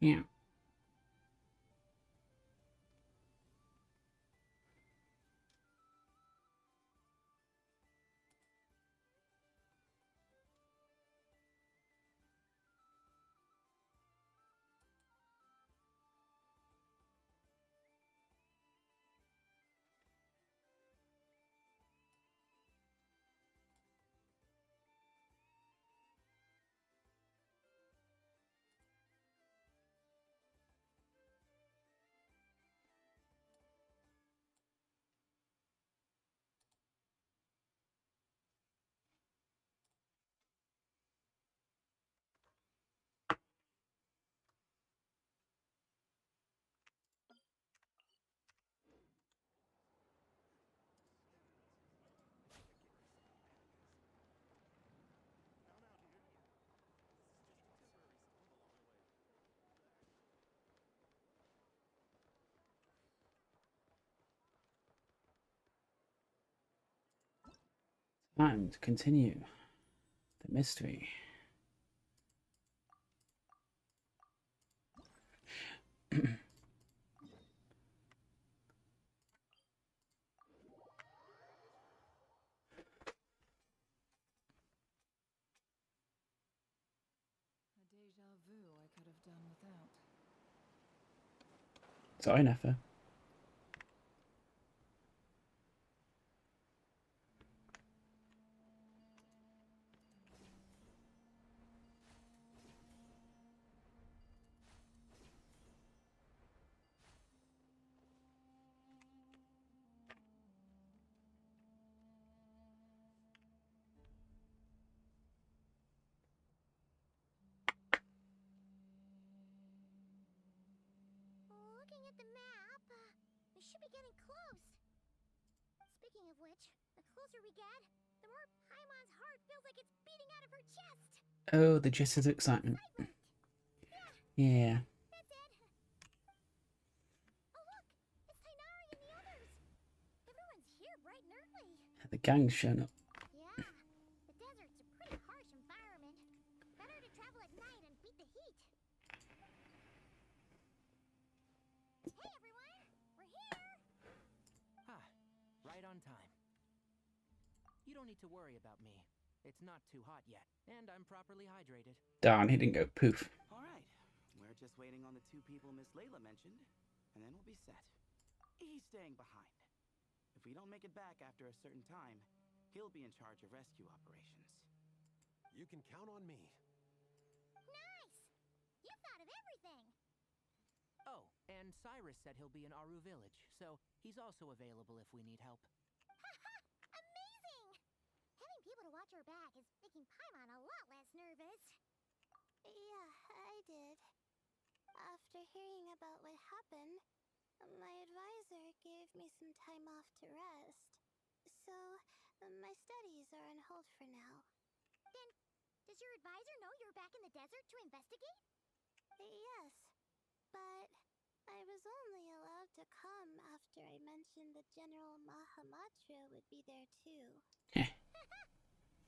Yeah. Time to continue the mystery. A deja vu I could have done without. Sorry, Nefer. Looking at the map, we should be getting close. Speaking of which, the closer we get, the more Paimon's heart feels like it's beating out of her chest. Oh, the gist of excitement. Yeah. That's it. Oh look, it's Tainari and the others. Everyone's here bright and early. The gang's shown up. Yeah, the desert's a pretty harsh environment. Better to travel at night and beat the heat. Hey everyone, we're here. Ah, right on time. You don't need to worry about me. It's not too hot yet, and I'm properly hydrated. Darn, he didn't go poof. All right, we're just waiting on the two people Miss Layla mentioned, and then we'll be set. He's staying behind. If we don't make it back after a certain time, he'll be in charge of rescue operations. You can count on me. Nice! You thought of everything. Oh, and Cyrus said he'll be in Aru Village, so he's also available if we need help. Haha! Amazing! Having people to watch our back is making Paimon a lot less nervous. Yeah, I did. After hearing about what happened, my advisor gave me some time off to rest. So, my studies are on hold for now. Then, does your advisor know you're back in the desert to investigate? Yes, but I was only allowed to come after I mentioned that General Mahamatra would be there too.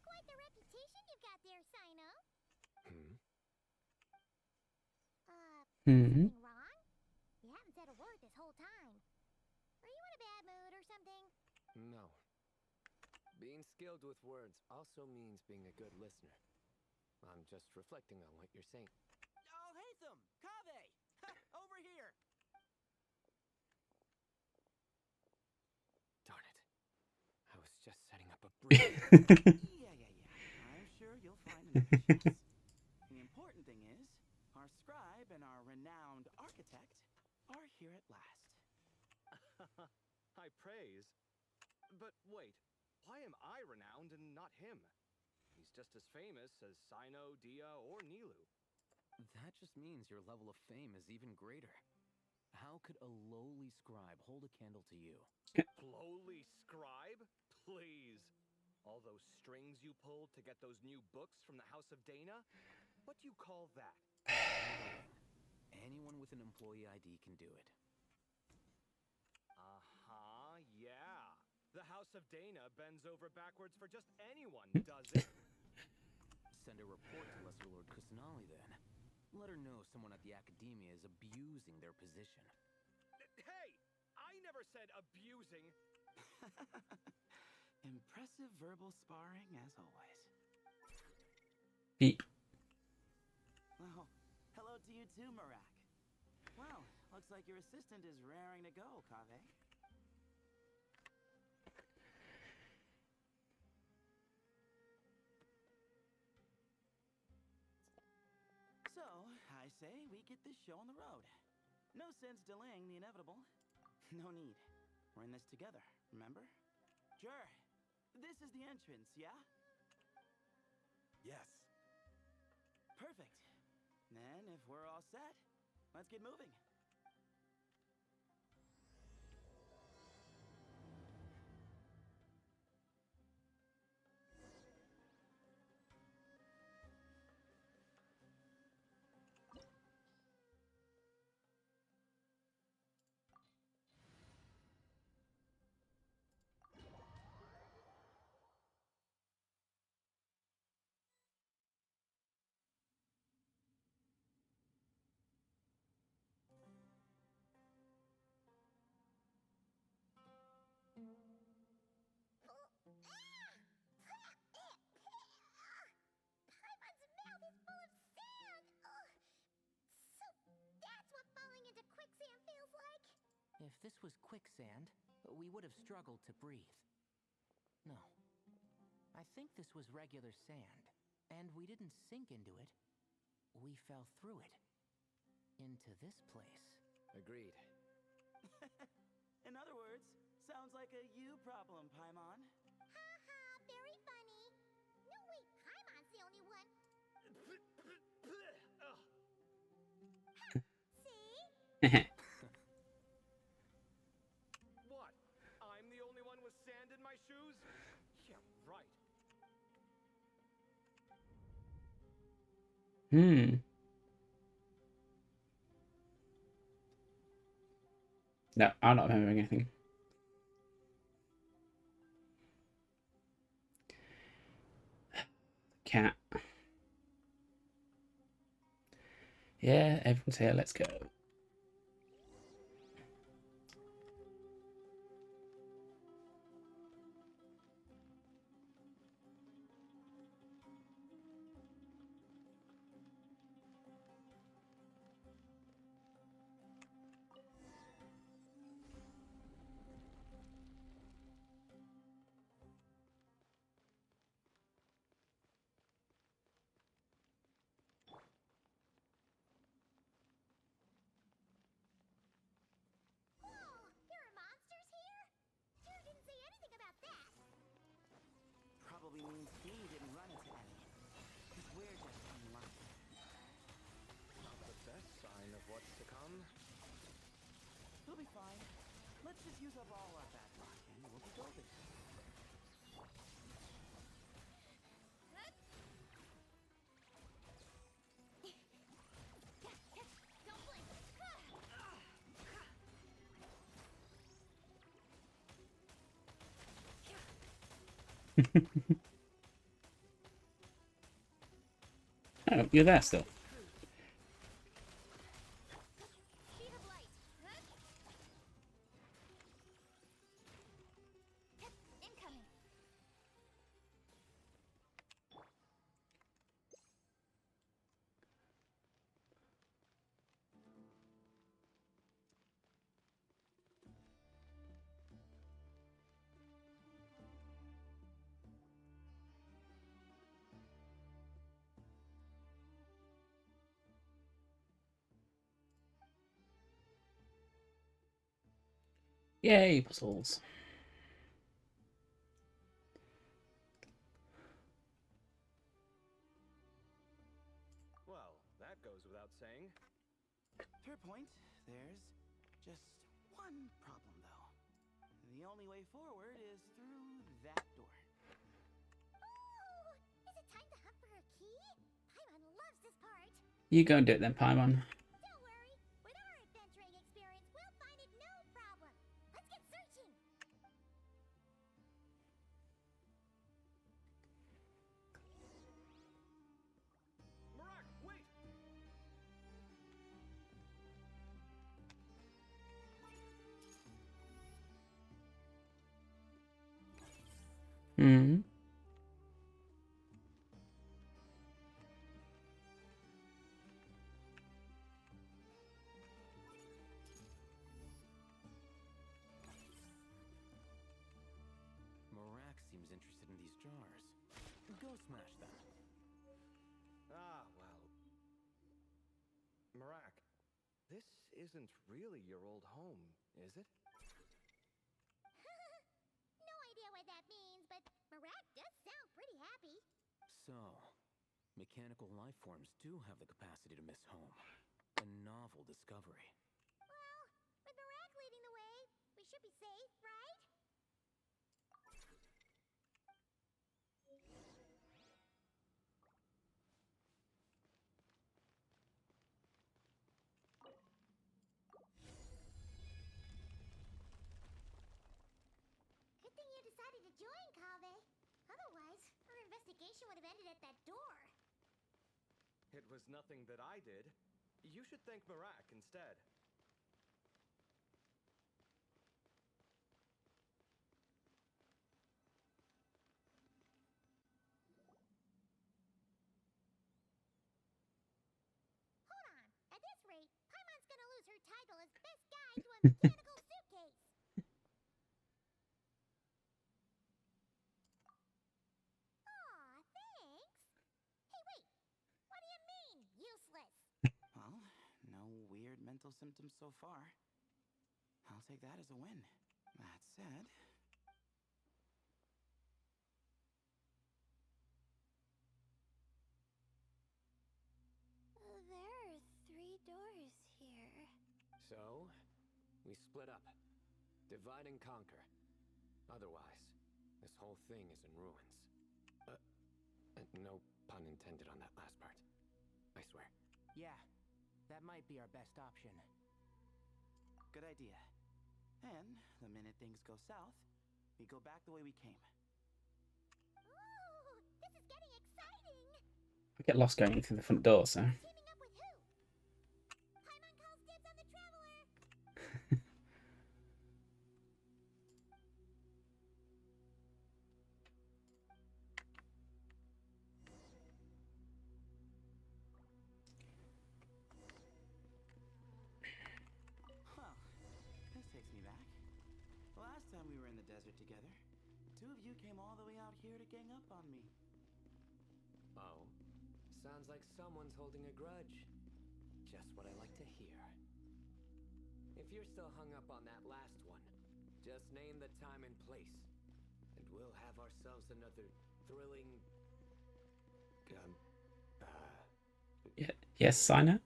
Quite the reputation you've got there, Sino. Hmm? Hmm. Something wrong? You haven't said a word this whole time. Are you in a bad mood or something? No. Being skilled with words also means being a good listener. I'm just reflecting on what you're saying. Oh, Hatham! Kaveh! Over here! Darn it. I was just setting up a bridge. Yeah. I'm sure you'll find an efficiency. The important thing is, our scribe and our renowned architect are here at last. High praise. But wait, why am I renowned and not him? He's just as famous as Sino, Dia, or Nilu. That just means your level of fame is even greater. How could a lowly scribe hold a candle to you? Lowly scribe? Please. All those strings you pulled to get those new books from the House of Dana? What do you call that? Anyone with an employee ID can do it. Uh-huh, yeah. The House of Dana bends over backwards for just anyone, does it? Send a report to Lesser Lord Kusanali then. Let her know someone at the Academia is abusing their position. Hey! I never said abusing. Impressive verbal sparring, as always. Beep. Well, hello to you too, Marak. Well, looks like your assistant is raring to go, Kaveh. So, I say we get this show on the road. No sense delaying the inevitable. No need. We're in this together, remember? Sure. This is the entrance, yeah? Yes. Perfect. Then, if we're all set, let's get moving. Paimon's mouth is full of sand! Ugh. So that's what falling into quicksand feels like? If this was quicksand, we would have struggled to breathe. No. I think this was regular sand, and we didn't sink into it. We fell through it. Into this place. Agreed. In other words, sounds like a you problem, Paimon. Ha ha, very funny. No, wait, Paimon's the only one. Ugh. See? What? I'm the only one with sand in my shoes? Yeah, right. No, I'm not remembering anything. Cat. Yeah, everyone's here. Let's go. Whoa, there are monsters here? Deer didn't say anything about that. Probably means he didn't run into any. Because we're just unlucky. Not the best sign of what's to come. We'll be fine. Let's just use up all our bad luck, and we'll be golden. Don't blink. Oh, you're there still. Speed of light. Incoming. Yay, puzzles. Well, that goes without saying. Fair point. There's just one problem, though. The only way forward is through that door. Ooh, is it time to hunt for her key? Paimon loves this part. You go and do it then, Paimon. Don't worry. With our adventuring experience, we'll find it no problem. Let's get searching. Marak, wait! Mm. Morak seems interested in these jars. Go smash them. Ah, well. Marak, this isn't really your old home, is it? No idea what that means, but Marak does sound pretty happy. So, mechanical life forms do have the capacity to miss home. A novel discovery. Well, with Marak leading the way, we should be safe, right? Good thing you decided to join, Kave. Otherwise, our investigation would have ended at that door. It was nothing that I did. You should thank Marak instead. Hold on. At this rate, Paimon's gonna lose her title as best guide to a mechanical suitcase. Aw, thanks. Hey, wait. What do you mean, useless? Well, no weird mental symptoms so far. I'll take that as a win. That said, There are 3 doors here. So, we split up. Divide and conquer. Otherwise, this whole thing is in ruins. No pun intended on that last part. I swear. Yeah, that might be our best option. good idea. And the minute things go south, we go back the way we came. Ooh, this is getting exciting. I get lost going through the front door, so. Teaming up with who? Paimon calls dibs on the traveler. Well, this takes me back. The last time we were in the desert together, two of you came all the way out here to gang up on me. Oh? Sounds like someone's holding a grudge. Just what I like to hear. If you're still hung up on that last one, just name the time and place, and we'll have ourselves another thrilling... Yeah, yes, signer.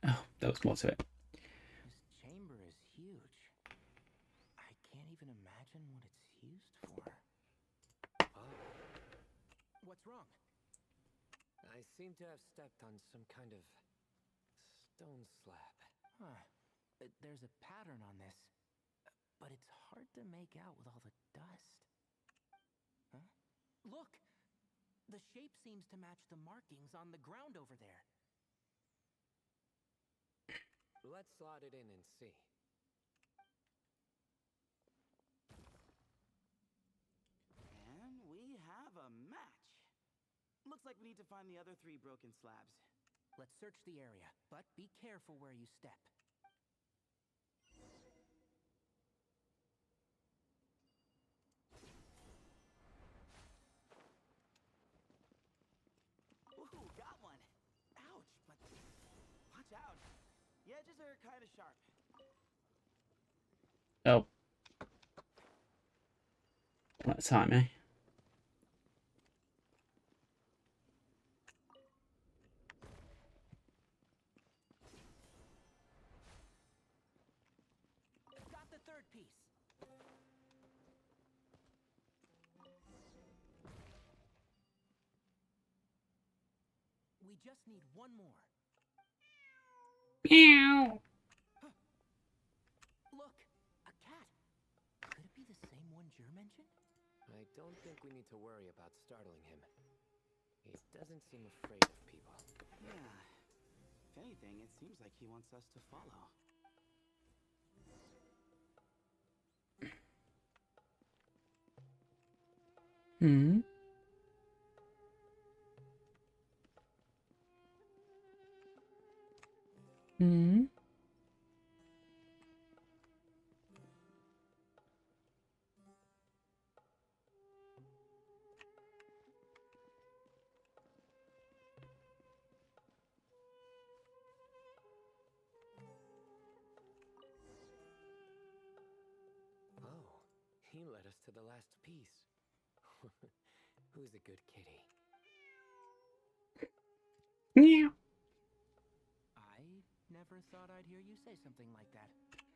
Oh, there was more to it. This chamber is huge. I can't even imagine what it's used for. Oh, What's wrong? I seem to have stepped on some kind of stone slab. Huh. There's a pattern on this, but it's hard to make out with all the dust. Huh? Look! The shape seems to match the markings on the ground over there. Let's slot it in and see. And we have a match. Looks like we need to find the other 3 broken slabs. Let's search the area, but be careful where you step. Ooh, got one. Ouch, but watch out. The edges are kind of sharp. Oh. One at a time, eh? Got the third piece. We just need one more. Meow. Look, a cat. Could it be the same one Jer mentioned? I don't think we need to worry about startling him. He doesn't seem afraid of people. Yeah. If anything, it seems like he wants us to follow. Hmm. Hmm. Oh, he led us to the last piece. Who's a good kitty? Yeah. I never thought I'd hear you say something like that.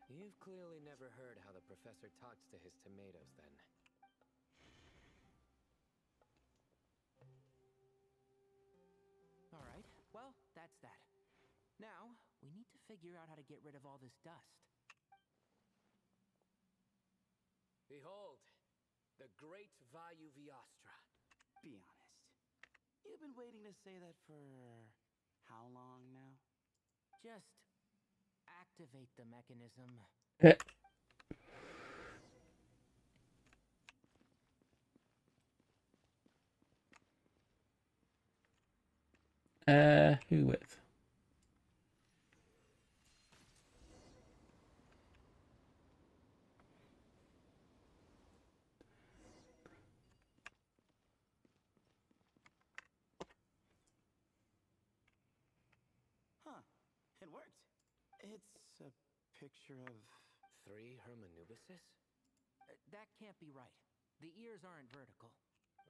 You've clearly never heard how the professor talks to his tomatoes, then. All right, well, that's that. Now, we need to figure out how to get rid of all this dust. Behold, the great Vayu Viastra. Be honest. You've been waiting to say that for how long now? Just activate the mechanism. Who with? Huh. It worked. It's a picture of... 3 Hermanubises? That can't be right. The ears aren't vertical.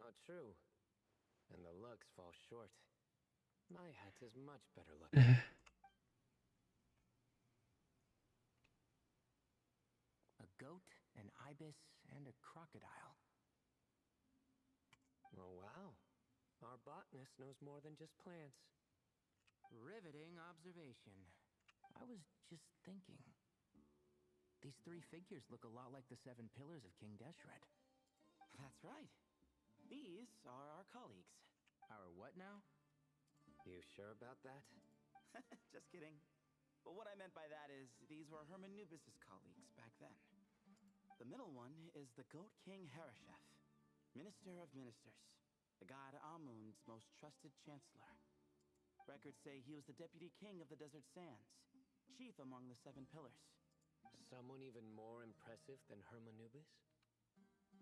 Oh, true. And the lugs fall short. My hat is much better looking. A goat, an ibis, and a crocodile. Oh, wow. Our botanist knows more than just plants. Riveting observation. I was just thinking. These 3 figures look a lot like the 7 pillars of King Deshret. That's right. These are our colleagues. Our what now? You sure about that? Just kidding. But what I meant by that is these were Hermanubis' colleagues back then. The middle one is the Goat King Harashef, Minister of Ministers, the god Amun's most trusted chancellor. Records say he was the deputy king of the Desert Sands, chief among the 7 pillars. Someone even more impressive than Hermanubis?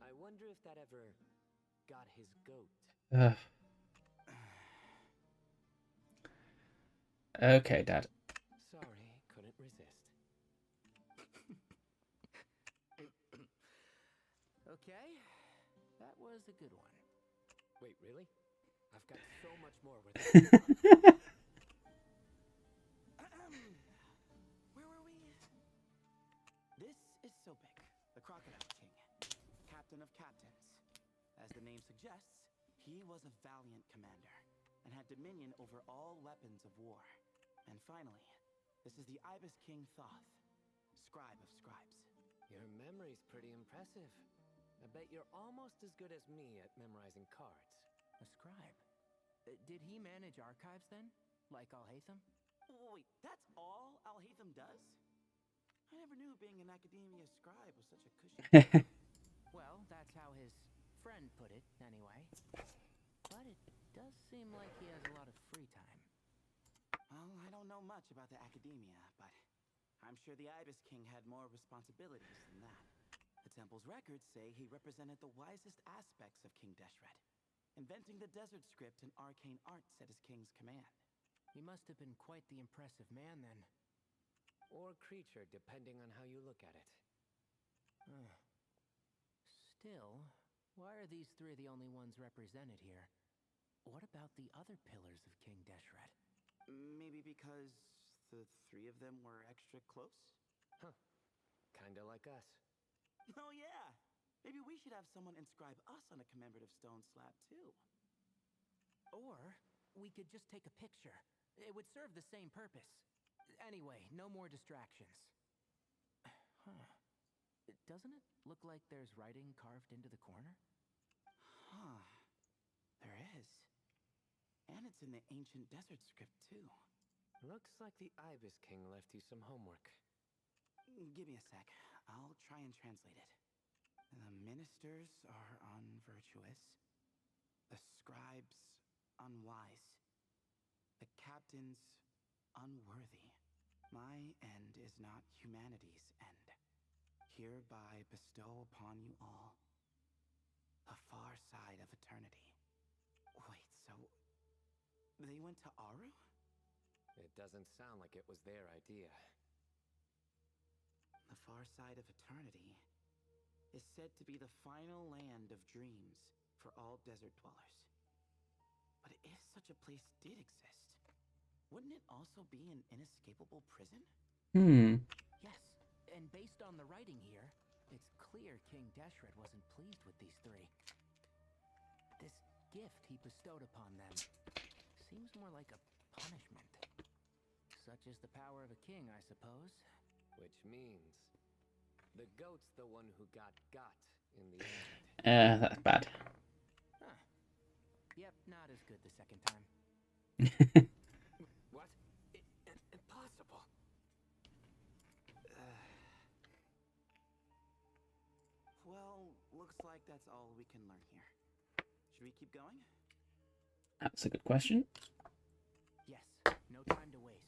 I wonder if that ever got his goat. Okay, Dad. Sorry, couldn't resist. Okay, that was a good one. Wait, really? I've got so much more where that Where were we? This is Sobek, the Crocodile King, captain of captains. As the name suggests, he was a valiant commander and had dominion over all weapons of war. And finally, this is the Ibis King Thoth, scribe of scribes. Your memory's pretty impressive. I bet you're almost as good as me at memorizing cards. A scribe. Did he manage archives then? Like Alhaitham? Wait, that's all Alhaitham does? I never knew being an academia scribe was such a cushy. Well, that's how his friend put it, anyway. But it does seem like he has a lot of free time. Well, I don't know much about the academia, but I'm sure the Ibis King had more responsibilities than that. The temple's records say he represented the wisest aspects of King Deshret, inventing the desert script and arcane arts at his king's command. He must have been quite the impressive man then. Or creature, depending on how you look at it. Still, why are these 3 the only ones represented here? What about the other pillars of King Deshret? Maybe because the 3 of them were extra close? Huh. Kinda like us. Oh yeah! Maybe we should have someone inscribe us on a commemorative stone slab too. Or we could just take a picture. It would serve the same purpose. Anyway, no more distractions. Huh. Doesn't it look like there's writing carved into the corner? Huh. There is. And it's in the ancient desert script too. Looks like the Ibis King left you some homework. Give me a sec. I'll try and translate it. The ministers are unvirtuous. The scribes unwise. The captains unworthy. My end is not humanity's end. Hereby bestow upon you all the far side of eternity. Wait, so they went to Aru? It doesn't sound like it was their idea. The far side of eternity is said to be the final land of dreams for all desert dwellers. But if such a place did exist, wouldn't it also be an inescapable prison? Yes, and based on the writing here, it's clear King Deshret wasn't pleased with these three. This gift he bestowed upon them seems more like a punishment. Such is the power of a king, I suppose. Which means the goat's the one who got in the end. That's bad. Huh. Yep, not as good the second time. What? Impossible. Well, looks like that's all we can learn here. Should we keep going? That's a good question. Yes, no time to waste.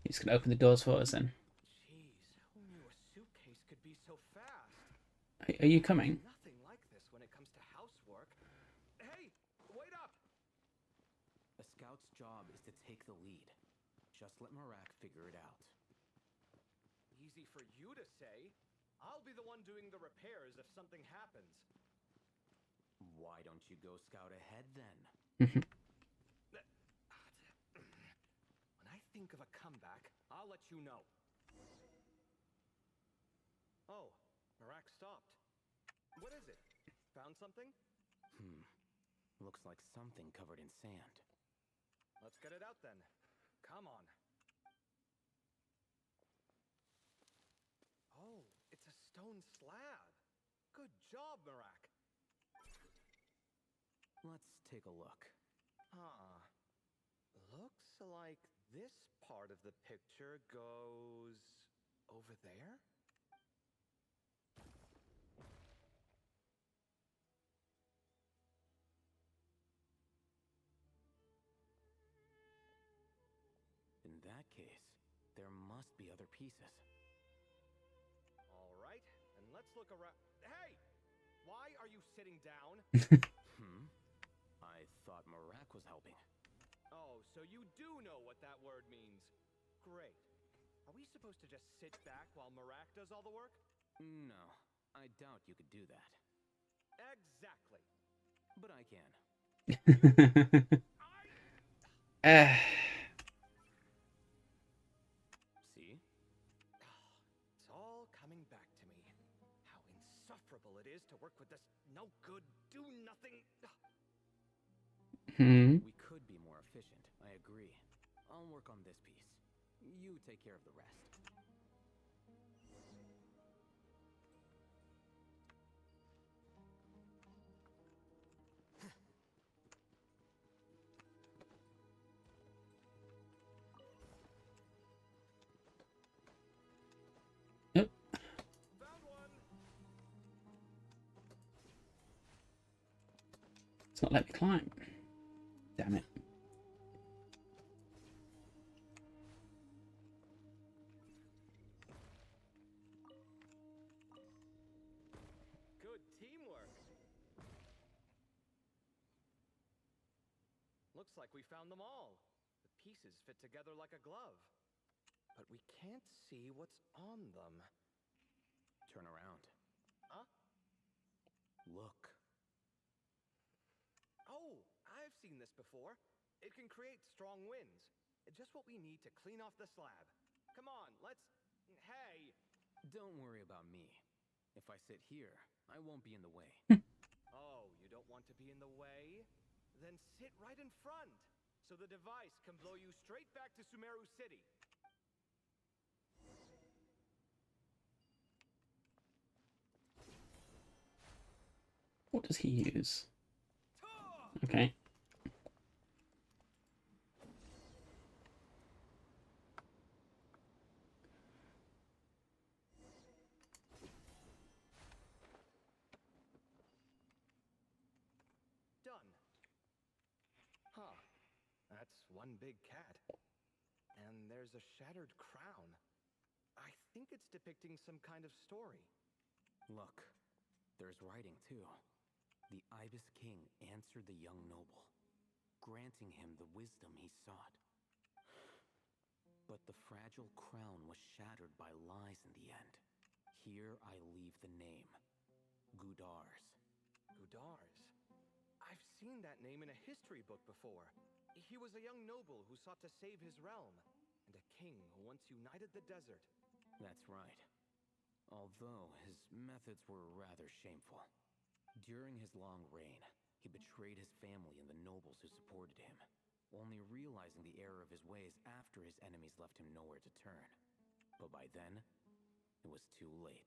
He's gonna open the doors for us then. Jeez, who knew a suitcase could be so fast? Are you coming? Nothing like this when it comes to housework. Hey, wait up! A scout's job is to take the lead. Just let Marak figure it out. Easy for you to say. I'll be the one doing the repairs if something happens. Why don't you go scout ahead then? When I think of a comeback, I'll let you know. Oh, Marak stopped. What is it? Found something? Looks like something covered in sand. Let's get it out then. Come on. Oh, it's a stone slab. Good job, Marak. Let's take a look. Looks like this part of the picture goes over there? In that case, there must be other pieces. All right, and let's look around. Hey! Why are you sitting down? I thought Marak was helping. Oh, so you do know what that word means. Great. Are we supposed to just sit back while Marak does all the work? No, I doubt you could do that. Exactly. But I can. See? It's all coming back to me. How insufferable it is to work with this no-good, do-nothing... We could be more efficient, I agree. I'll work on this piece. You take care of the rest. Yep. Found one! It's not let me climb. Damn it. Good teamwork. Looks like we found them all. The pieces fit together like a glove. But we can't see what's on them. Turn around. Huh? Look. Oh, I've seen this before. It can create strong winds. Just what we need to clean off the slab. Come on, let's... Hey! Don't worry about me. If I sit here, I won't be in the way. Oh, don't want to be in the way? Then sit right in front, so the device can blow you straight back to Sumeru City. What does he use? Okay. Done. Huh. That's one big cat. And there's a shattered crown. I think it's depicting some kind of story. Look, there's writing too. The Ibis King answered the young noble, granting him the wisdom he sought. But the fragile crown was shattered by lies in the end. Here I leave the name, Gudars. Gudars? I've seen that name in a history book before. He was a young noble who sought to save his realm, and a king who once united the desert. That's right. Although his methods were rather shameful. During his long reign, he betrayed his family and the nobles who supported him, only realizing the error of his ways after his enemies left him nowhere to turn. But by then, it was too late.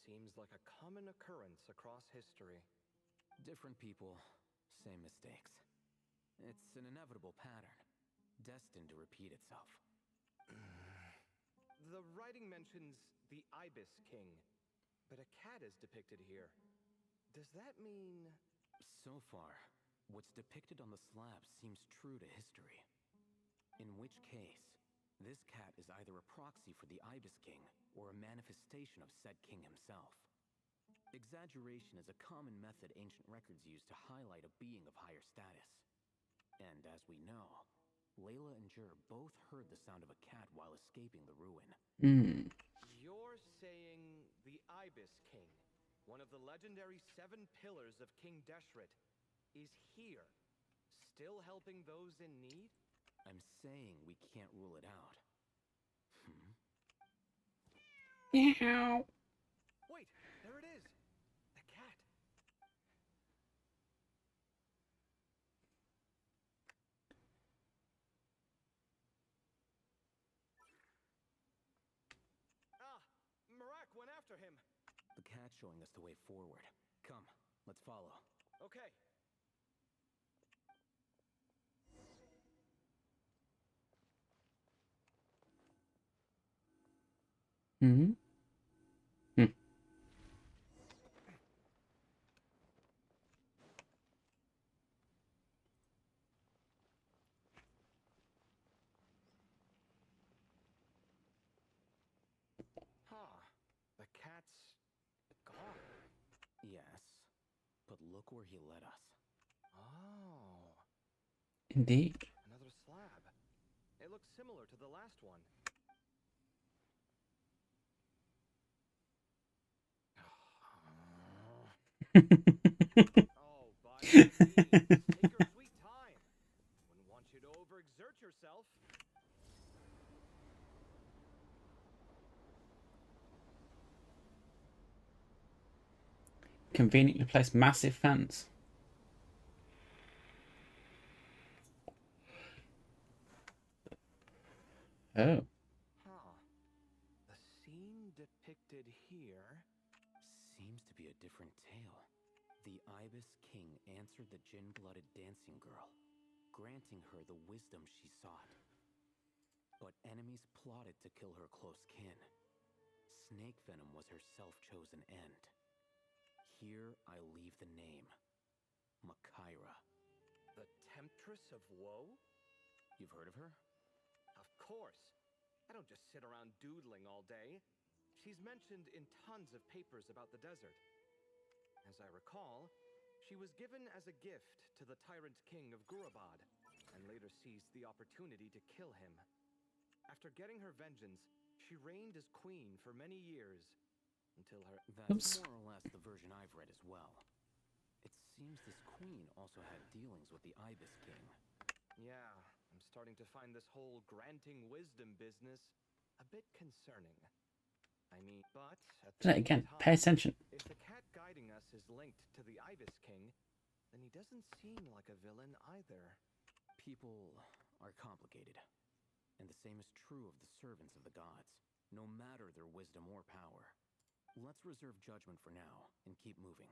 Seems like a common occurrence across history. Different people, same mistakes. It's an inevitable pattern, destined to repeat itself. The writing mentions the Ibis King, but a cat is depicted here. Does that mean... So far, what's depicted on the slab seems true to history. In which case, this cat is either a proxy for the Ibis King or a manifestation of said king himself. Exaggeration is a common method ancient records use to highlight a being of higher status. And as we know, Layla and Jur both heard the sound of a cat while escaping the ruin. You're saying the Ibis King, one of the legendary 7 pillars of King Deshret, is here, still helping those in need? I'm saying we can't rule it out. Meow. Wait, there it is! The cat! Ah! Marak went after him! The cat's showing us the way forward. Come, let's follow. Okay. Hmm. Huh. The cat's gone. Yes, but look where he led us. Oh. Indeed. Another slab. It looks similar to the last one. Oh, by all means, take your sweet time. Wouldn't want you to overexert yourself. Conveniently placed massive fence. Oh. Huh. The scene depicted here... Seems to be a different tale. The Ibis King answered the gin-blooded dancing girl, granting her the wisdom she sought. But enemies plotted to kill her close kin. Snake venom was her self-chosen end. Here I leave the name, Makaira. The Temptress of Woe? You've heard of her? Of course. I don't just sit around doodling all day. She's mentioned in tons of papers about the desert. As I recall, she was given as a gift to the tyrant king of Gurabad, and later seized the opportunity to kill him. After getting her vengeance, she reigned as queen for many years, until her... That's more or less the version I've read as well. It seems this queen also had dealings with the Ibis King. Yeah, I'm starting to find this whole granting wisdom business a bit concerning. I mean, but at the Say it again. same Pay time, attention. if the cat guiding us is linked to the Ibis King, and he doesn't seem like a villain either. People are complicated, and the same is true of the servants of the gods, no matter their wisdom or power. Let's reserve judgment for now and keep moving.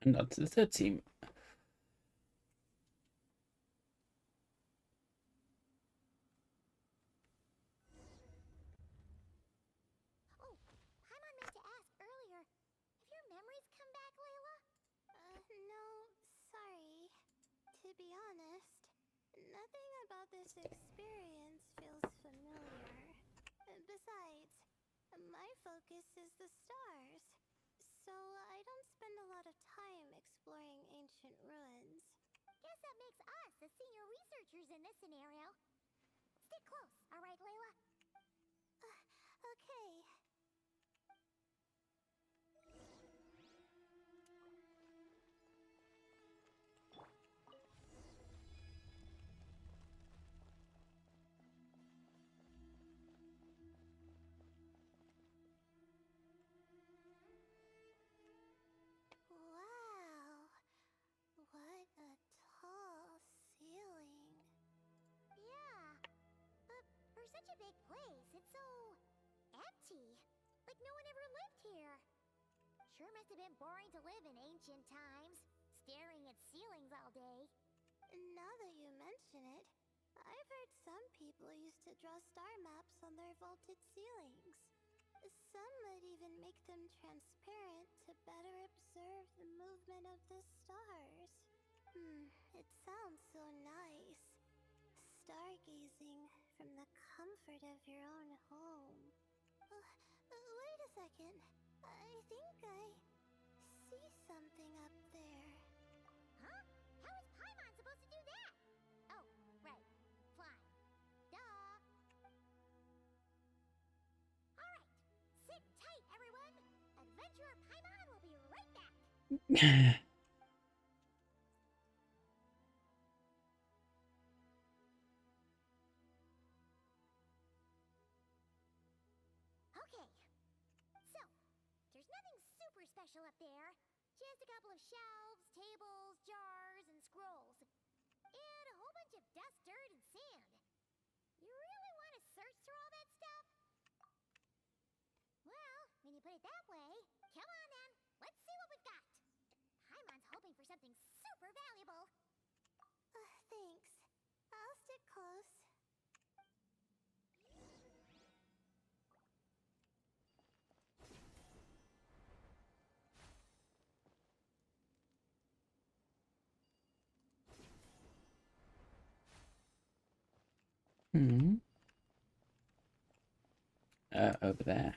And on to the third team. Oh, Paimon meant to ask earlier. Have your memories come back, Layla? No, sorry. To be honest, nothing about this experience feels familiar. Besides, my focus is the stars, so I don't spend a lot of time exploring ancient ruins. Guess that makes us the senior researchers in this scenario. Stick close, all right, Layla? Okay. Wow. What a tall ceiling. Yeah. But for such a big place, it's so empty. Like no one ever lived here. Sure must have been boring to live in ancient times, staring at ceilings all day. Now that you mention it, I've heard some people used to draw star maps on their vaulted ceilings. Some might even make them transparent to better observe the movement of the stars. It sounds so nice. Stargazing from the comfort of your own home. Wait a second. I think I see something up there. Huh? How is Paimon supposed to do that? Oh, right. Flying. Duh. Alright. Sit tight, everyone. Adventurer Paimon will be right back. Okay. So, there's nothing super special up there. Just a couple of shelves, tables, jars, and scrolls. And a whole bunch of dust, dirt, and sand. You really want to search through all that stuff? Well, when you put it that way, come on then. Let's see what we've got. Paimon's hoping for something super valuable. Thanks. I'll stick close. Over there.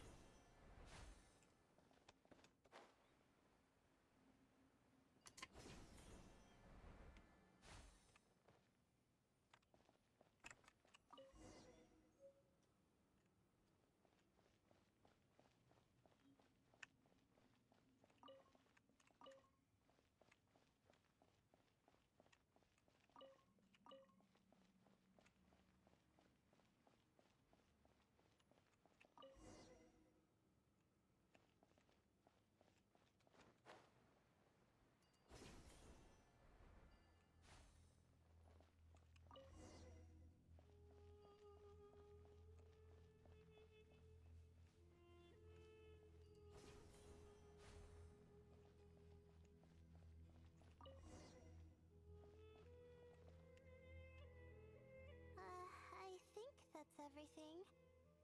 I think that's everything.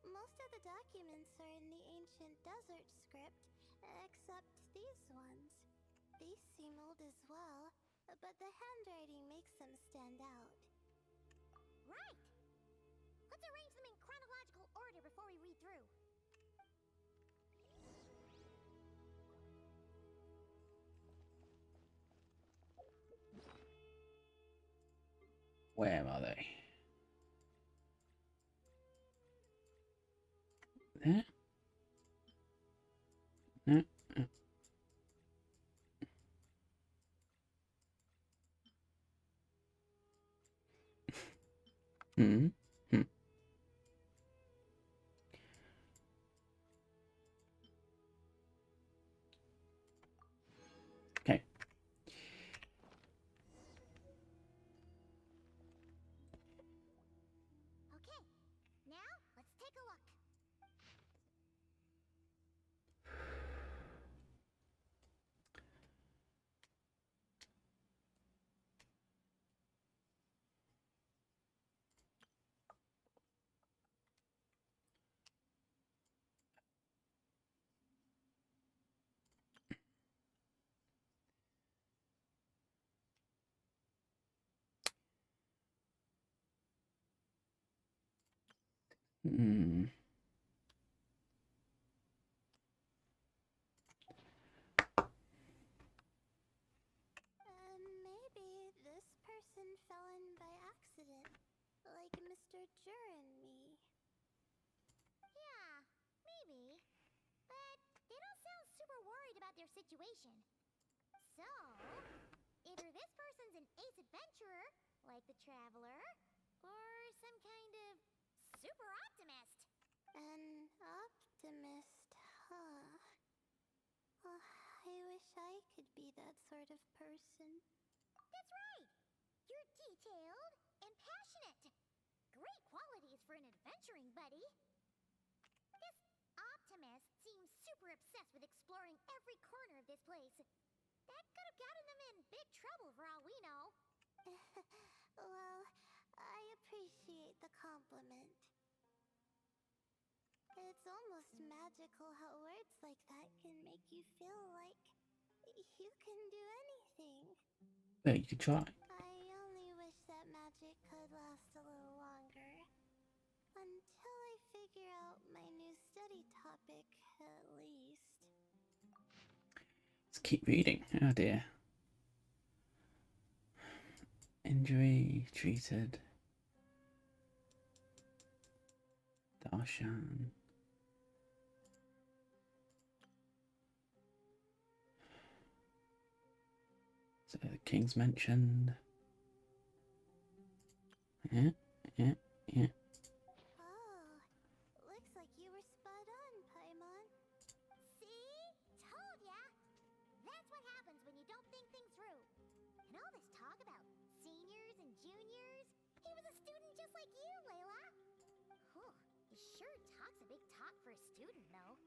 Most of the documents are in the ancient desert script, except these ones. These seem old as well, but the handwriting makes them stand out. Right. Let's arrange them in chronological order before we read through. Where are they? There? No. Hmm. Hmm. Okay. Okay, now let's take a look. Hmm. Maybe this person fell in by accident, like Mr. Jur and me. Yeah, maybe. But they don't sound super worried about their situation. So, either this person's an ace adventurer, like the Traveler, or some kind of super optimist. An optimist, huh? I wish I could be that sort of person. That's right! You're detailed and passionate. Great qualities for an adventuring buddy. This optimist seems super obsessed with exploring every corner of this place. That could have gotten them in big trouble for all we know. Well, I appreciate the compliment. It's almost magical how words like that can make you feel like you can do anything. Yeah, you could try. I only wish that magic could last a little longer. Until I figure out my new study topic, at least. Let's keep reading. Oh dear. Injury treated. Darshan. So the king's mentioned. Yeah, yeah, yeah. Oh, looks like you were spot on, Paimon. See? Told ya! That's what happens when you don't think things through. And all this talk about seniors and juniors, he was a student just like you, Layla. Whew, he sure talks a big talk for a student, though.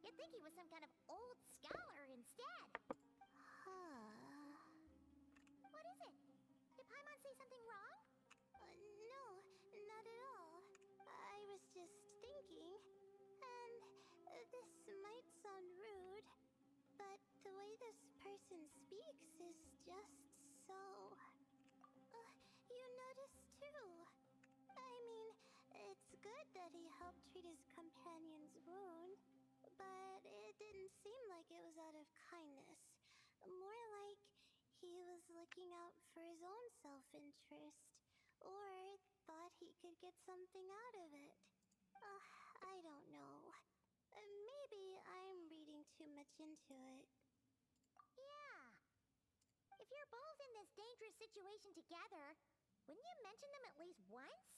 You'd think he was some kind of old scholar instead. Huh. What is it? Did Paimon say something wrong? No, not at all. I was just thinking, and this might sound rude, but the way this person speaks is just so... you noticed too. I mean, it's good that he helped treat his companion's wound, but it didn't seem like it was out of kindness. More like he was looking out for his own self-interest, or thought he could get something out of it. I don't know. Maybe I'm reading too much into it. Yeah. If you're both in this dangerous situation together, wouldn't you mention them at least once?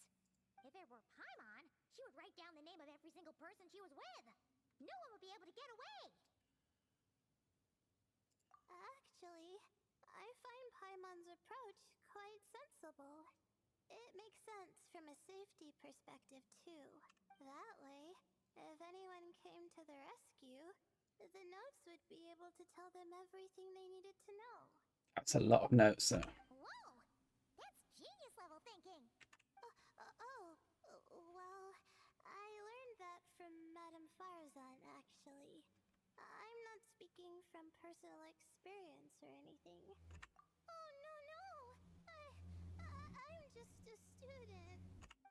If it were Paimon, she would write down the name of every single person she was with. No one would be able to get away. Actually, I find Paimon's approach quite sensible. It makes sense from a safety perspective, too. That way, if anyone came to the rescue, the notes would be able to tell them everything they needed to know. That's a lot of notes, though. Whoa! That's genius level thinking. Well, I learned that from Madame Farazan, actually. I'm not speaking from personal experience or anything. Oh, no! I'm just a student.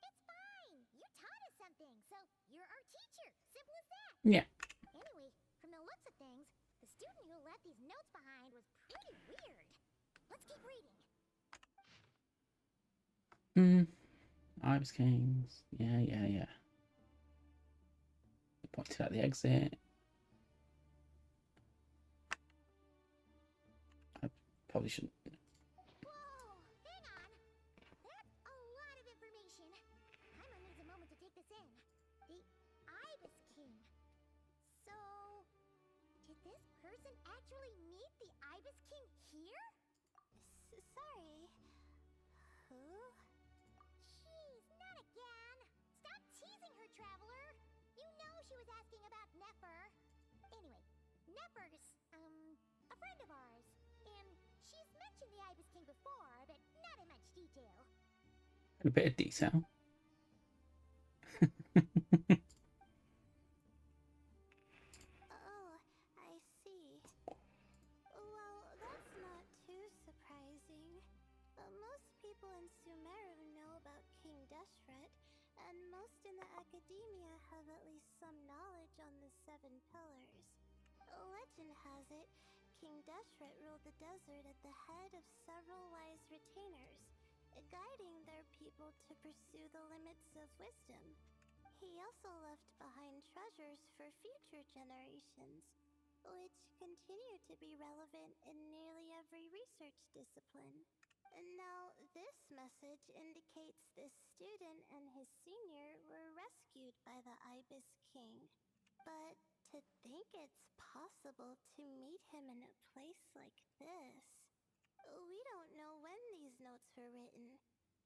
It's fine. You taught us something, so you're our teacher. Simple as that. Yeah. Anyway, from the looks of things, the student who left these notes behind was pretty weird. Let's keep reading. Iris Kings. Yeah. You pointed out the exit. I probably shouldn't. Whoa! Hang on! That's a lot of information. take this in. The Ibis King. So, did this person actually meet the Ibis King here? Sorry. Who? Jeez, not again. Stop teasing her, Traveler. You know she was asking about Nefer. Anyway, Nefer's, a friend of ours. And she's mentioned the Ibis King before, but not in much detail. A bit of detail. Oh, I see. Well, that's not too surprising. Most people in Sumeru know about King Deshret, and most in the academia have at least some knowledge on the Seven Pillars. Legend has it, King Deshret ruled the desert at the head of several wise retainers, guiding their people to pursue the limits of wisdom. He also left behind treasures for future generations, which continue to be relevant in nearly every research discipline. And now, this message indicates this student and his senior were rescued by the Ibis King. But to think it's possible to meet him in a place like this. We don't know when these notes were written,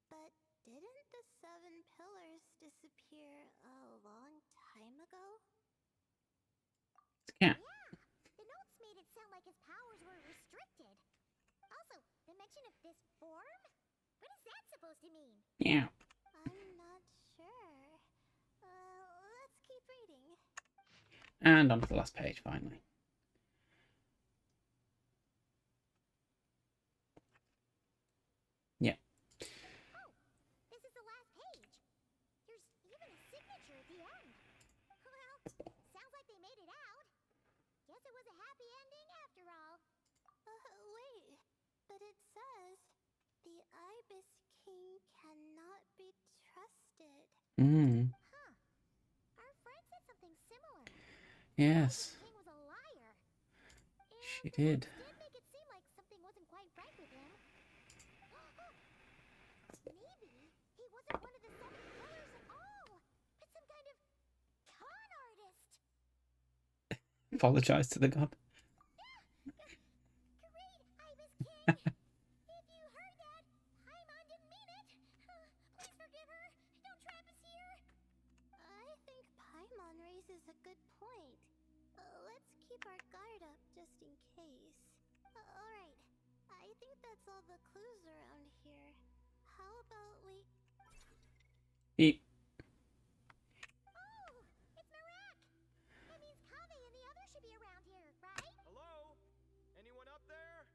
but didn't the Seven Pillars disappear a long time ago? Yeah. Yeah, the notes made it sound like his powers were restricted. Also, the mention of this form? What is that supposed to mean? Yeah. I'm not sure. Let's keep reading. And on to the last page, finally. Yeah. Oh, this is the last page. There's even a signature at the end. Well, sounds like they made it out. Guess it was a happy ending after all. Wait. But it says, the Ibis King cannot be trusted. Mm. Huh. Our friend said something similar. Yes. The King was a liar. And She the did. notes did make it seem like something wasn't quite right with him. Maybe he wasn't one of the Seven Pillars at all, but some kind of con artist. Apologize to the god. Great, Ibis King. If you heard that, Paimon didn't mean it. Please forgive her. Don't trap us here. I think Paimon raises a good point. Let's keep our guard up just in case. Alright, I think that's all the clues around here. How about we... Beep. Oh, it's Marak. That means Kaveh and the others should be around here, right? Hello? Anyone up there?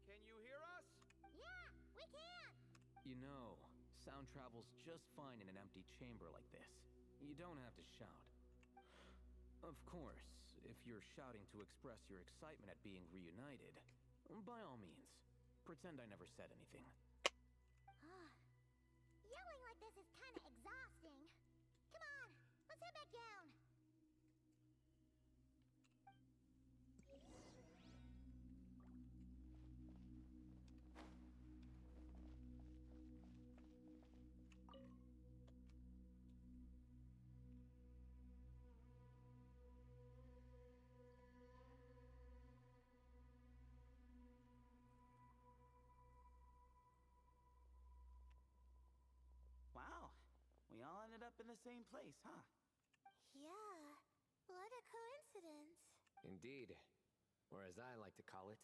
Can you hear us? Yeah, we can. You know, sound travels just fine in an empty chamber like this. You don't have to shout. Of course, if you're shouting to express your excitement at being reunited, by all means, pretend I never said anything. Yelling like this is kind of exhausting. Come on, let's head back down. Wow, we all ended up in the same place, huh? Yeah, what a coincidence. Indeed. Or as I like to call it,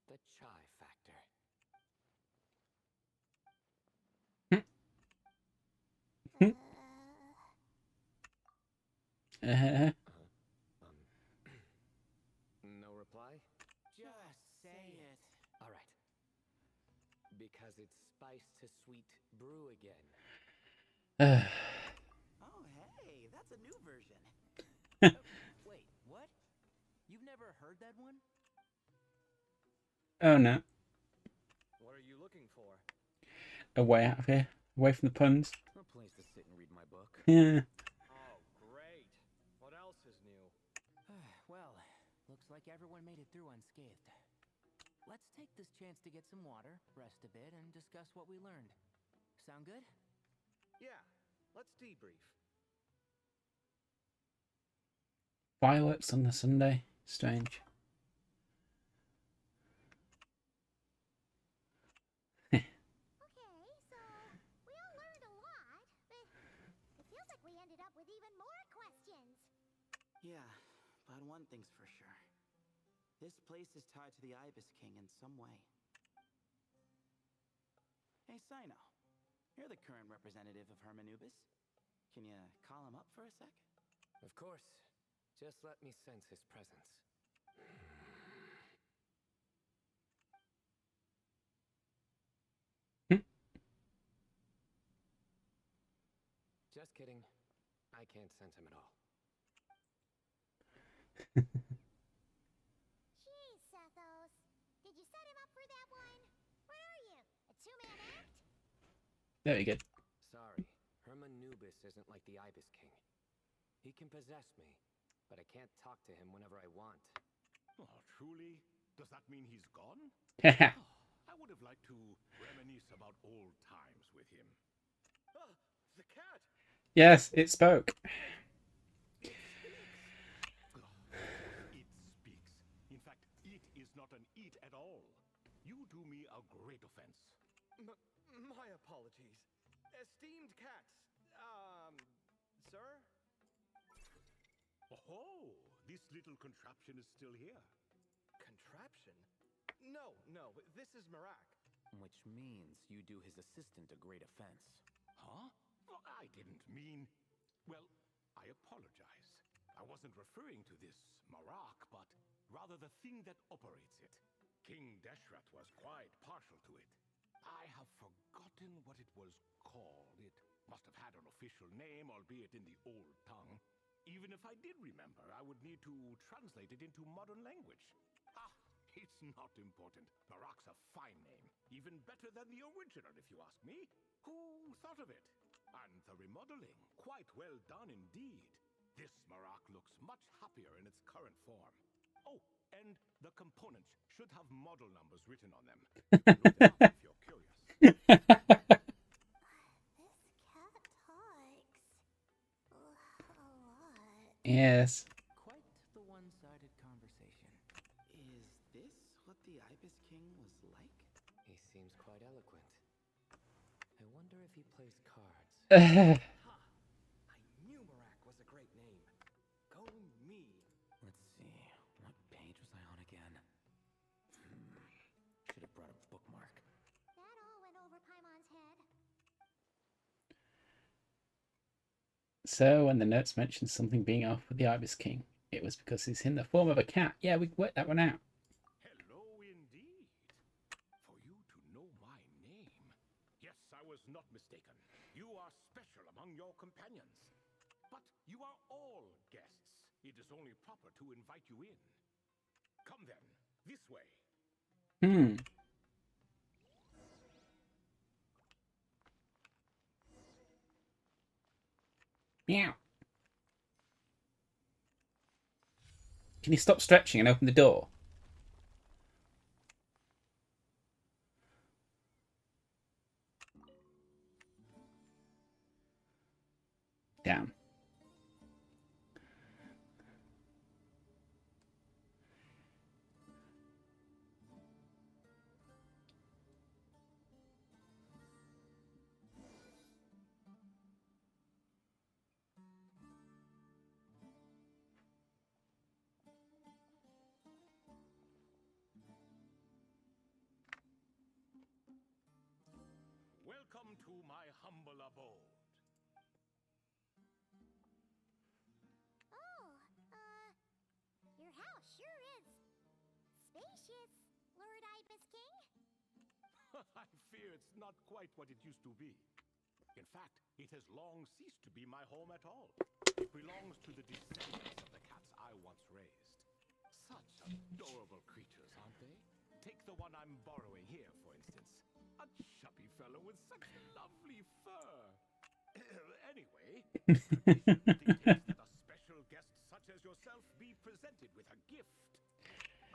the chai factor. Hmm. No reply? Just say it. All right. Because it's spiced to sweet brew again. Oh, hey, that's a new version. Wait, what? You've never heard that one? Oh no. What are you looking for? A way out of here. Away from the puns. A place to sit and read my book. Yeah. Oh, great. What else is new? Well, looks like everyone made it through unscathed. Let's take this chance to get some water, rest a bit, and discuss what we learned. Sound good? Yeah, let's debrief. Fireworks on the Sunday. Strange. Okay, so we all learned a lot, but it feels like we ended up with even more questions. Yeah, but one thing's for sure. This place is tied to the Ibis King in some way. Hey, Sino. You're the current representative of Hermanubis. Can you call him up for a sec? Of course. Just let me sense his presence. Just kidding. I can't sense him at all. Jeez, Sethos. Did you set him up for that one? What are you, a two-man act? Very good. Sorry, Hermanubis isn't like the Ibis King. He can possess me, but I can't talk to him whenever I want. Oh, truly? Does that mean he's gone? Yeah. I would have liked to reminisce about old times with him. Ah, the cat! Yes, it spoke. It speaks. In fact, it is not an eat at all. You do me a great offense. My apologies. Esteemed cats. Sir? Oh, this little contraption is still here. Contraption? No, this is Marak. Which means you do his assistant a great offense. Huh? Well, I didn't mean... Well, I apologize. I wasn't referring to this Marak, but rather the thing that operates it. King Deshret was quite partial to it. I have forgotten what it was called. It must have had an official name, albeit in the old tongue. Even if I did remember, I would need to translate it into modern language. Ah, it's not important. Marak's a fine name. Even better than the original, if you ask me. Who thought of it? And the remodeling. Quite well done indeed. This Marak looks much happier in its current form. Oh, and the components should have model numbers written on them. Look them up if you're curious. This cat talks a lot. Yes. Quite the one-sided conversation. Is this what the Ibis King was like? He seems quite eloquent. I wonder if he plays cards. Ha! I knew Marak was a great name. Go me. Let's see, what page was I on again? Should have brought a bookmark. That all went over Paimon's head. So when the notes mentioned something being off with the Ibis King, it was because he's in the form of a cat. Yeah, we worked that one out. Hello indeed. For you to know my name. Yes, I was not mistaken. You are special among your companions. But you are all guests. It is only proper to invite you in. Come then, this way. Meow. Can you stop stretching and open the door? Damn. Welcome to my humble abode. Your house sure is spacious, Lord Ibis King. I fear it's not quite what it used to be. In fact, it has long ceased to be my home at all. It belongs to the descendants of the cats I once raised. Such adorable creatures, aren't they? Take the one I'm borrowing here, for instance. A chubby fellow with such lovely fur. Anyway, tradition dictates that a special guest such as yourself be presented with a gift.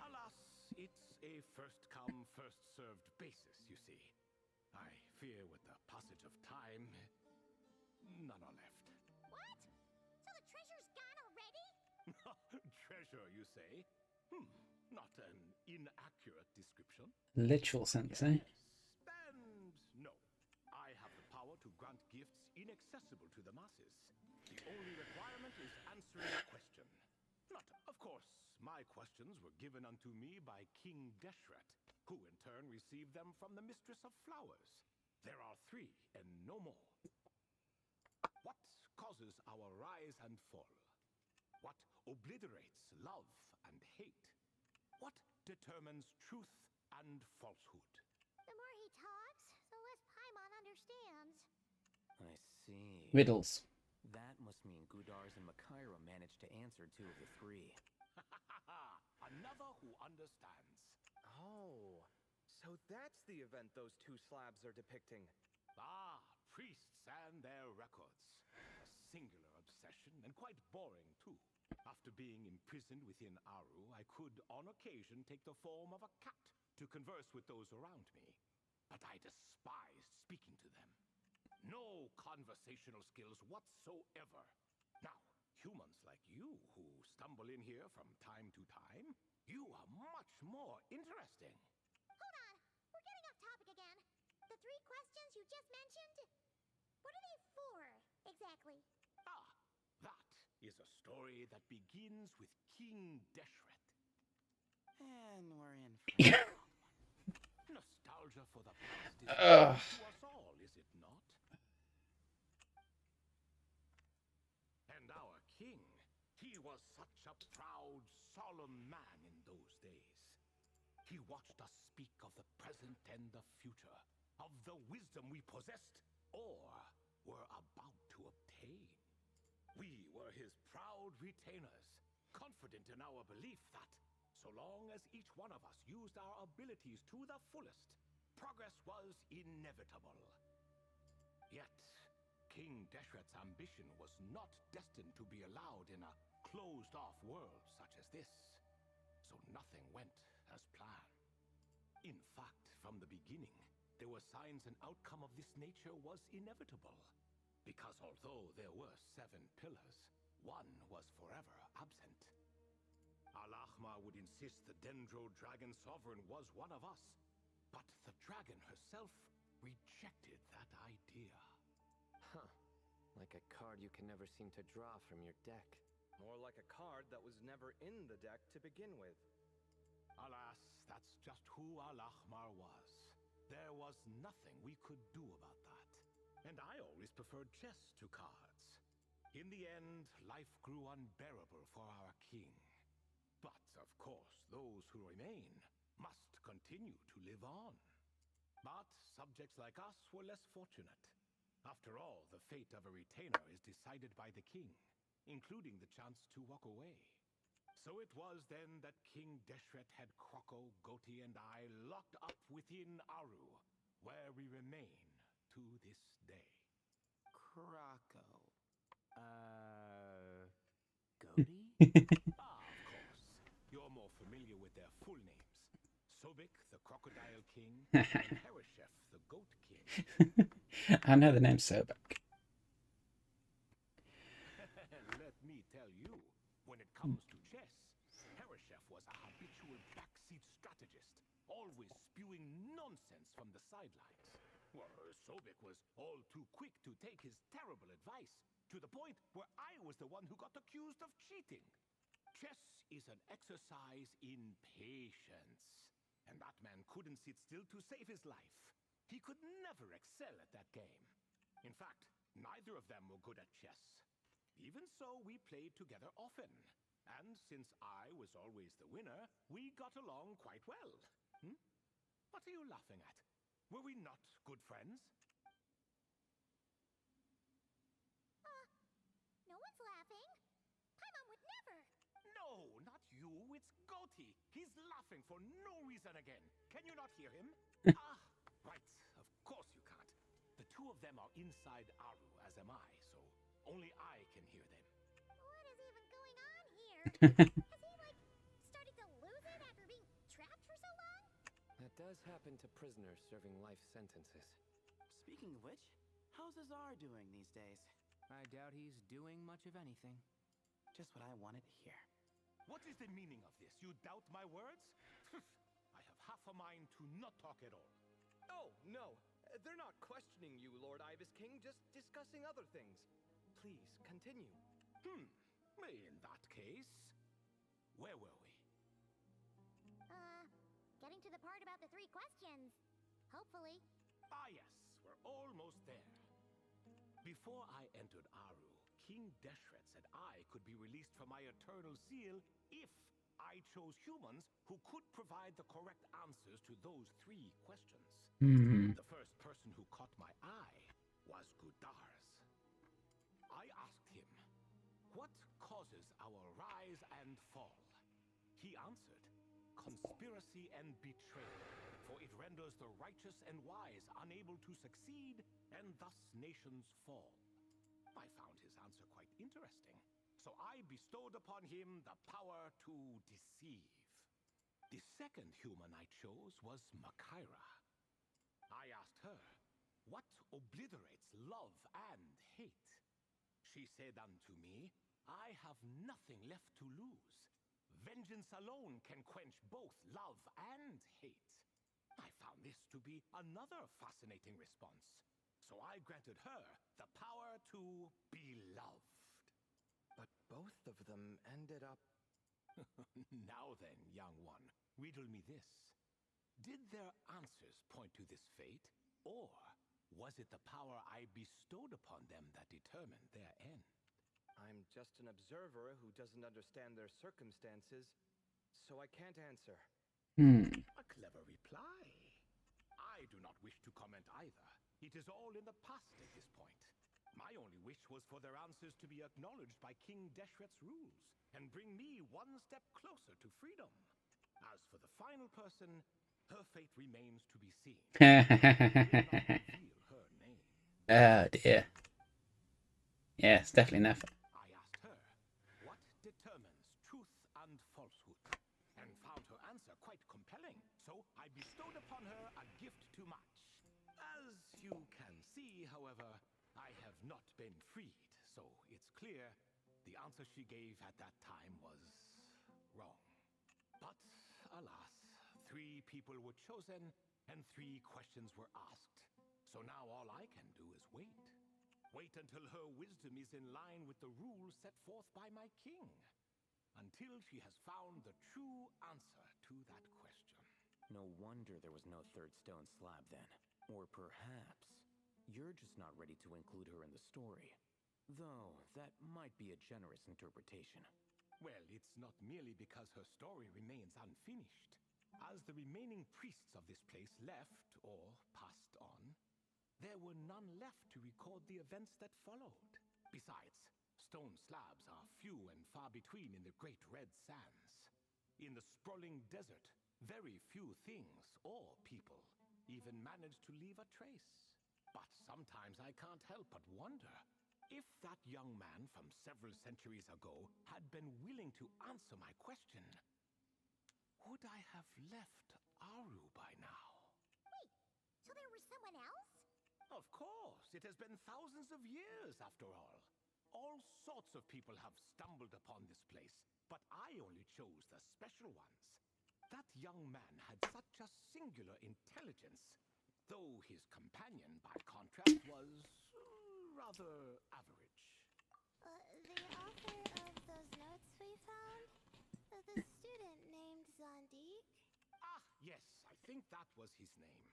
Alas, it's a first-come, first-served basis, you see. I fear with the passage of time, none are left. What? So the treasure's gone already? Treasure, you say? Not an inaccurate description. Literal sense, eh? Yes, and no. I have the power to grant gifts inaccessible to the masses. The only requirement is answering a question. Not, of course, my questions were given unto me by King Deshret, who in turn received them from the Mistress of Flowers. There are 3 and no more. What causes our rise and fall? What obliterates love and hate? What determines truth and falsehood? The more he talks, the less Paimon understands. I see. Riddles. That must mean Gudars and Makaira managed to answer 2 of the 3. Another who understands. Oh, so that's the event those 2 slabs are depicting. Ah, priests and their records. A singular obsession, and quite boring, too. After being imprisoned within Aru, I could, on occasion, take the form of a cat to converse with those around me. But I despised speaking to them. No conversational skills whatsoever. Now, humans like you who stumble in here from time to time, you are much more interesting. Hold on, we're getting off topic again. The 3 questions you just mentioned? What are they for, exactly? Ah, that is a story that begins with King Deshret. And we're in for a long one. Nostalgia for the past is important to us all, is it not? And our king, he was such a proud, solemn man in those days. He watched us speak of the present and the future, of the wisdom we possessed or were about to obtain. We were his proud retainers, confident in our belief that, so long as each one of us used our abilities to the fullest, progress was inevitable. Yet, King Deshret's ambition was not destined to be allowed in a closed-off world such as this, so nothing went as planned. In fact, from the beginning, there were signs an outcome of this nature was inevitable. Because although there were 7 pillars, one was forever absent. Al-Ahmar would insist the Dendro Dragon Sovereign was one of us, but the dragon herself rejected that idea. Huh. Like a card you can never seem to draw from your deck. More like a card that was never in the deck to begin with. Alas, that's just who Al-Ahmar was. There was nothing we could do about that. And I always preferred chess to cards. In the end, life grew unbearable for our king. But, of course, those who remain must continue to live on. But subjects like us were less fortunate. After all, the fate of a retainer is decided by the king, including the chance to walk away. So it was then that King Deshret had Kroko, Goti, and I locked up within Aru, where we remain to this day. Croco. Goti? Ah, of course. You're more familiar with their full names. Sobek, the Crocodile King, and Hereshef, the Goat King. I know the name Sobek. Let me tell you, when it comes to chess, Hereshef was a habitual backseat strategist, always spewing nonsense from the sidelines. Sobek was all too quick to take his terrible advice, to the point where I was the one who got accused of cheating. Chess is an exercise in patience, and that man couldn't sit still to save his life. He could never excel at that game. In fact, neither of them were good at chess. Even so, we played together often, and since I was always the winner, we got along quite well. What are you laughing at? Were we not good friends? No one's laughing. Paimon would never. No, not you. It's Goti. He's laughing for no reason again. Can you not hear him? Right. Of course you can't. The 2 of them are inside Aru, as am I, so only I can hear them. What is even going on here? Has he, started to lose it after being trapped for so long? That does happen to prisoners serving life sentences. Speaking of which, how's Azar doing these days? I doubt he's doing much of anything. Just what I wanted to hear. What is the meaning of this? You doubt my words? I have half a mind to not talk at all. Oh, no. They're not questioning you, Lord Ibis King, just discussing other things. Please, continue. In that case, where were we? Getting to the part about the 3 questions. Hopefully. Ah, yes, we're almost there. Before I entered Aru, King Deshret said I could be released from my eternal seal if I chose humans who could provide the correct answers to those 3 questions. The first person who caught my eye was Gudars. I asked him, what causes our rise and fall? He answered, conspiracy and betrayal, for it renders the righteous and wise unable to succeed, and thus nations fall. I found his answer quite interesting, so I bestowed upon him the power to deceive. The second human I chose was Makaira. I asked her, what obliterates love and hate? She said unto me, I have nothing left to lose. Vengeance alone can quench both love and hate. I found this to be another fascinating response, so I granted her the power to be loved. But both of them ended up... Now then, young one, riddle me this. Did their answers point to this fate, or was it the power I bestowed upon them that determined their end? I'm just an observer who doesn't understand their circumstances, so I can't answer. A clever reply. I do not wish to comment either. It is all in the past at this point. My only wish was for their answers to be acknowledged by King Deshret's rules and bring me one step closer to freedom. As for the final person, her fate remains to be seen. I will not reveal her name. Oh dear. Yes, definitely never. I asked her, what determines truth and falsehood? And found her answer quite compelling, so I bestowed upon her a gift to match. As you can see, however, I have not been freed, so it's clear the answer she gave at that time was wrong. But, alas, 3 people were chosen and 3 questions were asked. So now all I can do is wait. Wait until her wisdom is in line with the rules set forth by my king. Until she has found the true answer to that question. No wonder there was no 3rd stone slab then. Or perhaps you're just not ready to include her in the story. Though, that might be a generous interpretation. Well, it's not merely because her story remains unfinished. As the remaining priests of this place left, or passed on, there were none left to record the events that followed. Besides, stone slabs are few and far between in the great red sands. In the sprawling desert, very few things or people even manage to leave a trace. But sometimes I can't help but wonder if that young man from several centuries ago had been willing to answer my question. Would I have left Aru by now? Wait, so there was someone else? Of course, it has been thousands of years after all. All sorts of people have stumbled upon this place, but I only chose the special ones. That young man had such a singular intelligence, though his companion, by contrast, was rather average. The author of those notes we found? The student named Zondik? Ah, yes, I think that was his name.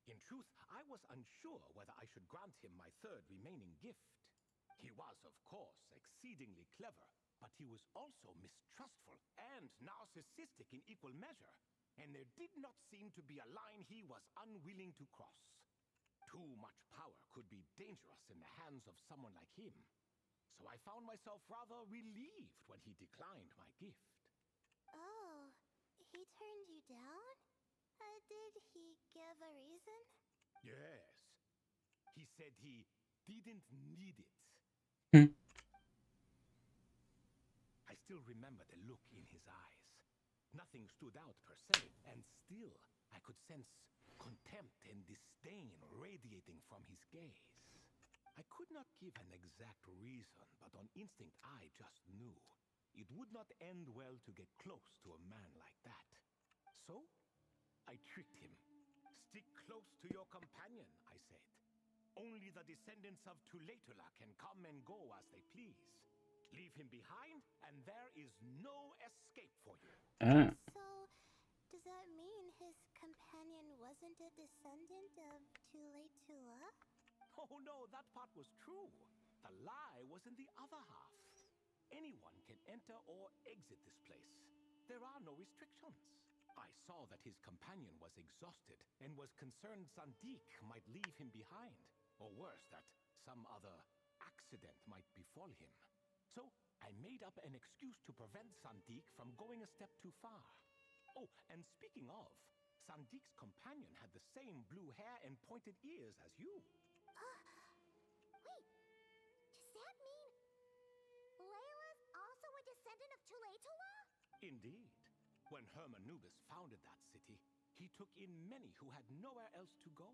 In truth, I was unsure whether I should grant him my 3rd remaining gift. He was, of course, exceedingly clever, but he was also mistrustful and narcissistic in equal measure, and there did not seem to be a line he was unwilling to cross. Too much power could be dangerous in the hands of someone like him, so I found myself rather relieved when he declined my gift. Oh, he turned you down? Did he give a reason? Yes. He said he didn't need it. I still remember the look in his eyes. Nothing stood out per se, and still I could sense contempt and disdain radiating from his gaze. I could not give an exact reason, but on instinct I just knew. It would not end well to get close to a man like that. So, I tricked him. Stick close to your companion, I said. Only the descendants of Tuletula can come and go as they please. Leave him behind, and there is no escape for you. Ah. So, does that mean his companion wasn't a descendant of Tuletula? Oh no, that part was true. The lie was in the other half. Anyone can enter or exit this place. There are no restrictions. I saw that his companion was exhausted and was concerned Sandik might leave him behind. Or worse, that some other accident might befall him. So I made up an excuse to prevent Sandik from going a step too far. Oh, and speaking of, Sandik's companion had the same blue hair and pointed ears as you. Wait, does that mean Layla's also a descendant of Tuletula? Indeed. When Hermanubis founded that city, he took in many who had nowhere else to go.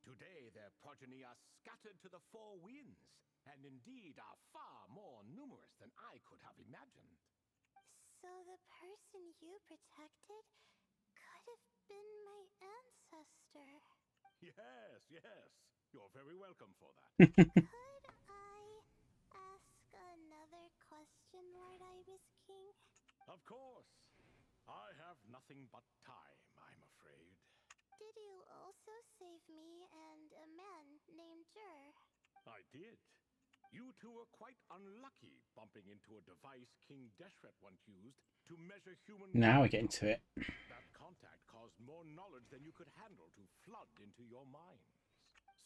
Today, their progeny are scattered to the four winds, and indeed are far more numerous than I could have imagined. So the person you protected could have been my ancestor. Yes, yes. You're very welcome for that. Could I ask another question, Lord Ibis King? Of course. I have nothing but time, I'm afraid. Did you also save me and a man named Jur? I did. You two were quite unlucky bumping into a device King Deshret once used to measure human... Now we get into it. That contact caused more knowledge than you could handle to flood into your minds.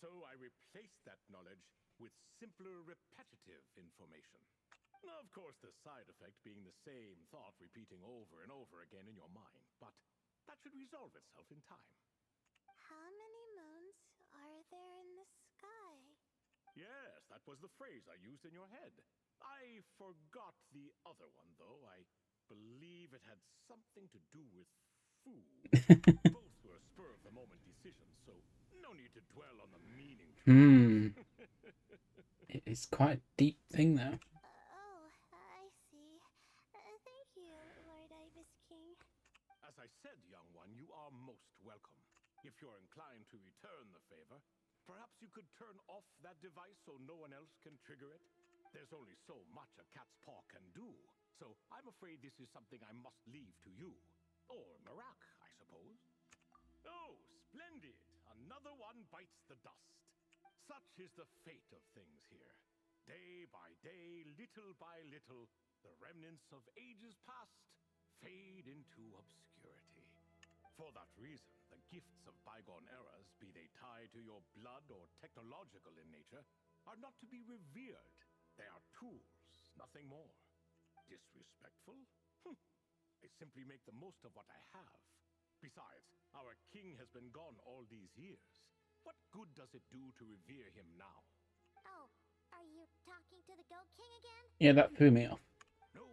So I replaced that knowledge with simpler, repetitive information. Of course, the side effect being the same thought repeating over and over again in your mind. But that should resolve itself in time. How many moons are there in the sky? Yes, that was the phrase I used in your head. I forgot the other one, though. I believe it had something to do with food. Both were spur-of-the-moment decisions, so no need to dwell on the meaning. It's quite a deep thing, though. Oh, I see. Thank you, Lord Ibis King. As I said, young one, you are most welcome. If you're inclined to return the favor, perhaps you could turn off that device so no one else can trigger it? There's only so much a cat's paw can do, so I'm afraid this is something I must leave to you. Or Marak, I suppose. Oh, splendid! Another one bites the dust. Such is the fate of things here. Day by day, little by little, the remnants of ages past fade into obscurity. For that reason, the gifts of bygone eras, be they tied to your blood or technological in nature, are not to be revered. They are tools, nothing more. Disrespectful? I simply make the most of what I have. Besides, our king has been gone all these years. What good does it do to revere him now? Oh, are you talking to the Goat King again? Yeah, that threw me off. No,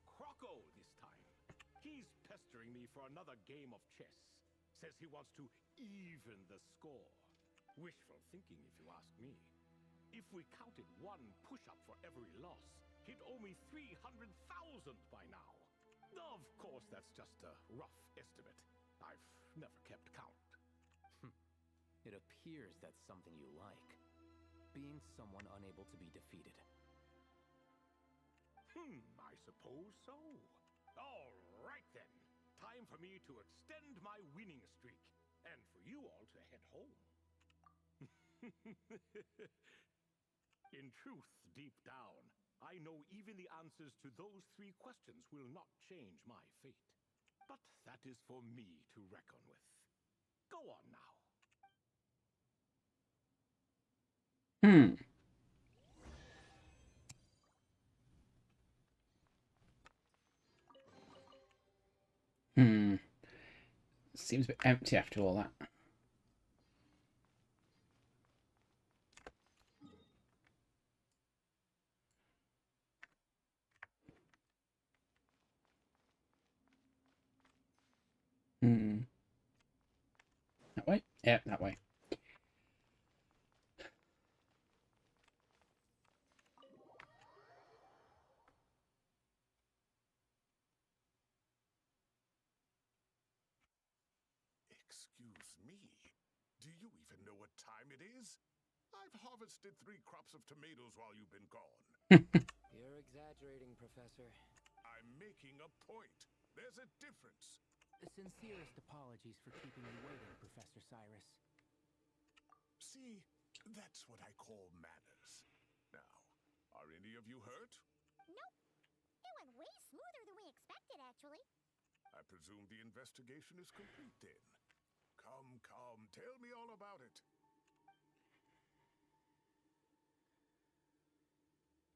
Croco this time. He's pestering me for another game of chess. Says he wants to even the score. Wishful thinking, if you ask me. If we counted one push-up for every loss, he'd owe me 300,000 by now. Of course, that's just a rough estimate. I've never kept count. It appears that's something you like. Being someone unable to be defeated. I suppose so. All right then. Time for me to extend my winning streak, and for you all to head home. In truth, deep down, I know even the answers to those 3 questions will not change my fate. But that is for me to reckon with. Go on now. Seems a bit empty after all that. That way? Yeah, that way. Excuse me. Do you even know what time it is? I've harvested 3 crops of tomatoes while you've been gone. You're exaggerating, Professor. I'm making a point. There's a difference. Sincerest apologies for keeping you waiting, Professor Cyrus. See, that's what I call manners. Now, are any of you hurt? Nope. It went way smoother than we expected, actually. I presume the investigation is complete then. Come, tell me all about it.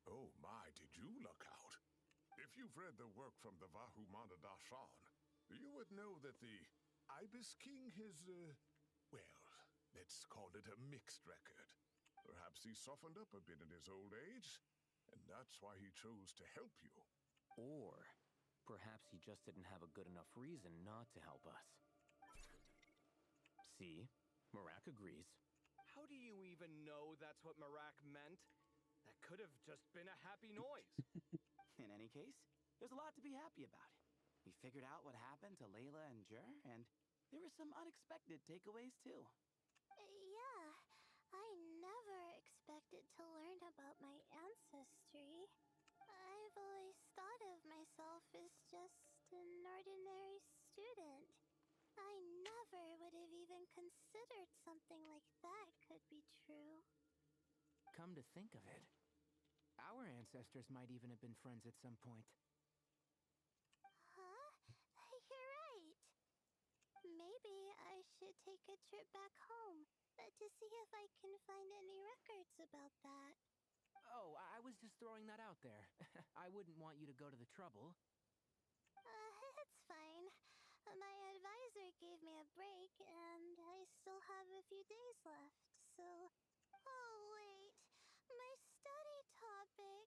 Oh my, did you look out? If you've read the work from the Vahumana Dashan, you would know that the Ibis King has, well, let's call it a mixed record. Perhaps he softened up a bit in his old age, and that's why he chose to help you. Or perhaps he just didn't have a good enough reason not to help us. See? Marak agrees. How do you even know that's what Marak meant? That could have just been a happy noise. In any case, there's a lot to be happy about. We figured out what happened to Layla and Jur, and there were some unexpected takeaways too. Yeah, I never expected to learn about my ancestry. I've always thought of myself as just an ordinary student. I never would have even considered something like that could be true. Come to think of it, our ancestors might even have been friends at some point. Huh? You're right. Maybe I should take a trip back home to see if I can find any records about that. Oh, I was just throwing that out there. I wouldn't want you to go to the trouble. It's fine. My advisor gave me a break, and I still have a few days left, so... Oh, wait. My study topic.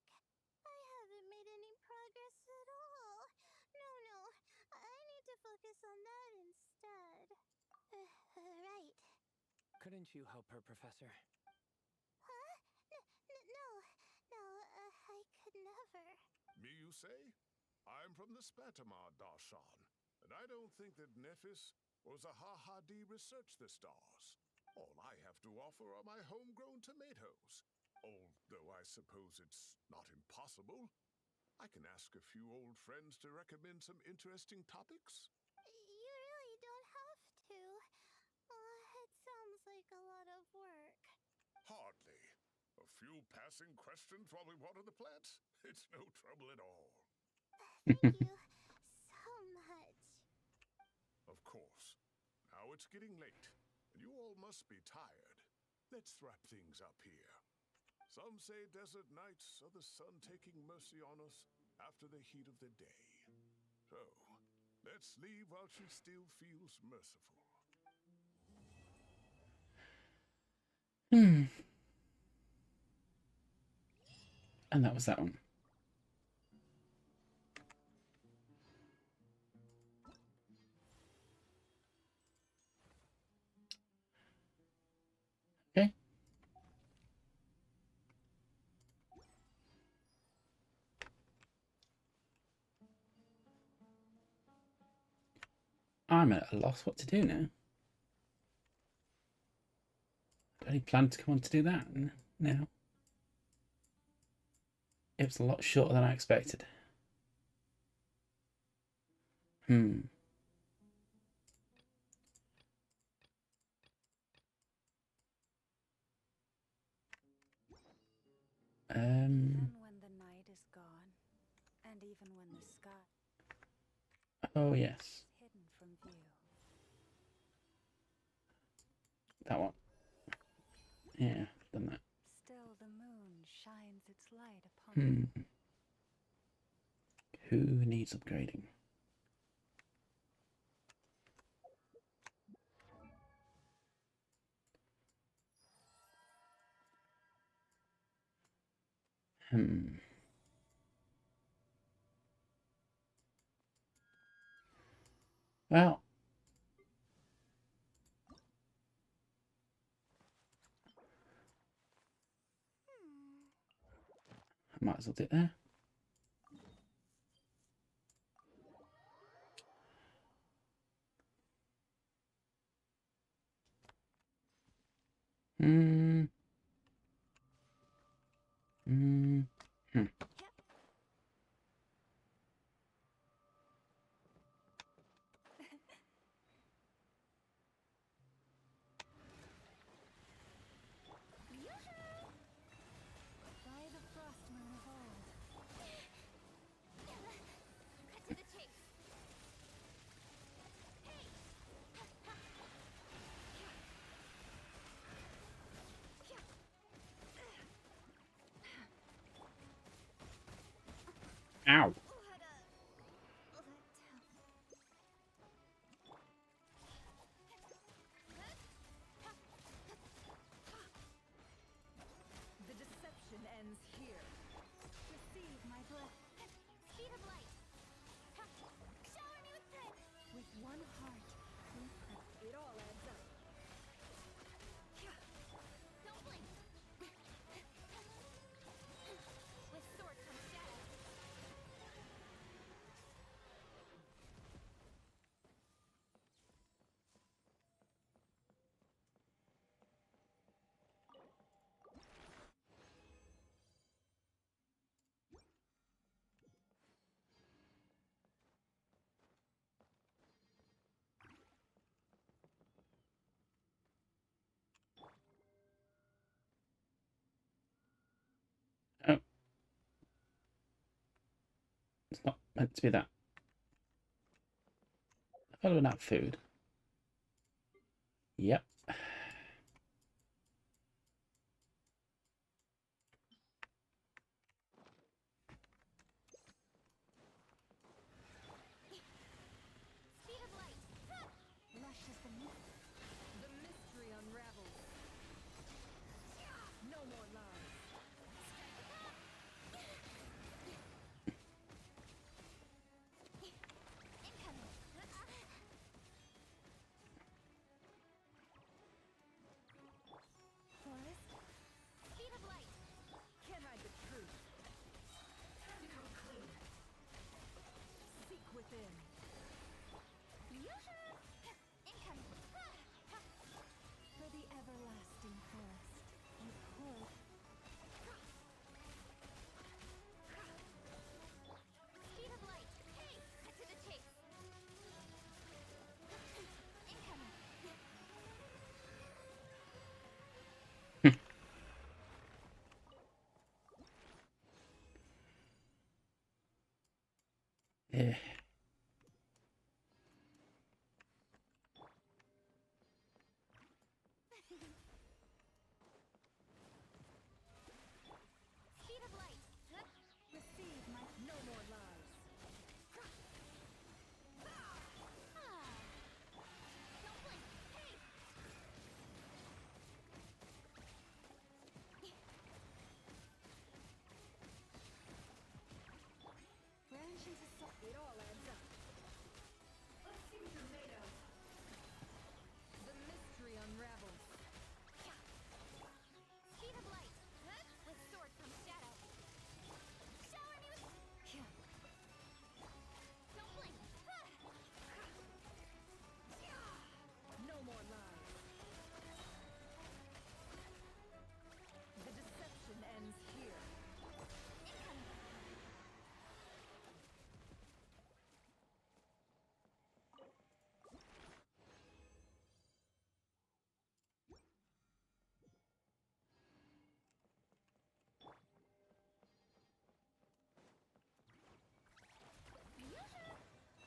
I haven't made any progress at all. No. I need to focus on that instead. Right. Couldn't you help her, Professor? Huh? No, I could never. Me, you say? I'm from the Spatamar Darshan, and I don't think that Nephis or Zahahadi researched the stars. All I have to offer are my homegrown tomatoes. Although I suppose it's not impossible. I can ask a few old friends to recommend some interesting topics. You really don't have to. It sounds like a lot of work. Hardly. A few passing questions while we water the plants? It's no trouble at all. Thank you so much. Of course. Now it's getting late, and you all must be tired. Let's wrap things up here. Some say desert nights are the sun taking mercy on us after the heat of the day. So, let's leave while she still feels merciful. And that was that one. Okay. I'm at a loss what to do now. I only planned to come on to do that now. It was a lot shorter than I expected. Even when the night is gone, and even when the sky Oh yes, is hidden from view. that one. Yeah, done that. Still the moon shines its light upon you. Who needs upgrading? Well, I might as well do it there. Ow. The deception ends here. Receive my blessing. Speed of light. Shower me with prayer. With one heart, it all adds up. Don't blink. With sword comes shadow. Oh. It's not meant to be that. Following that food. Yep. Speed of light. Lush as the moon. The mystery unravels. No more lies. Incoming. Forest, Speed of light. can't hide the truth. Become clean. Seek within. Incoming. For the everlasting forest, you could. Speed of light. Hey, cut to the chase. Incoming. Yeah. Speed of light. Receive my no more lies. Don't blink. Hey. Branches is so it all adds up. Let's see what you're made of. The mystery unravels. Speed of light. With sword comes shadow. Shower me with. Don't blink. No more lies. The deception ends here. Incoming.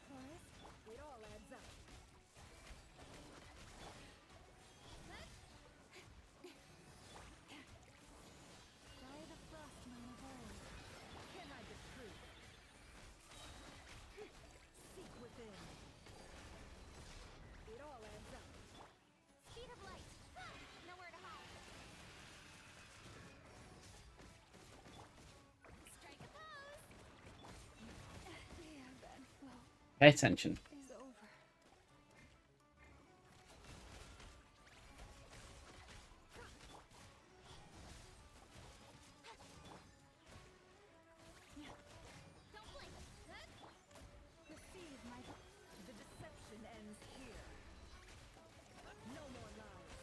Forest, it all adds up. By the frostman of old, can hide the truth. Seek within. It all adds up. Speed of light. Nowhere to hide. Strike a pose. The airband flow Pay attention. is over. Don't blink. Receive my. The deception ends here. No more lies.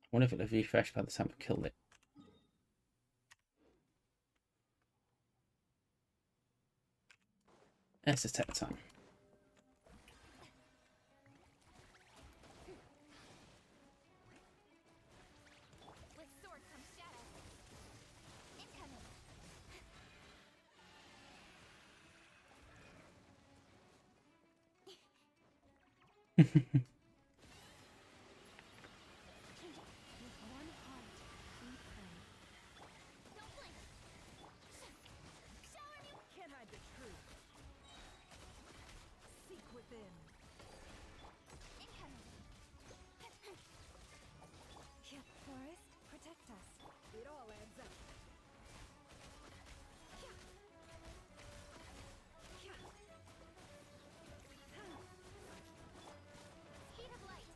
I wonder if it'll have refreshed by the time I've killed it. Let's just take the time. With one heart, we pray. Don't blink! Shower me! Can't hide the truth. Seek within. Incoming! Yeah, Forest, protect us. It all adds up. Yeah. Yeah. Speed of light!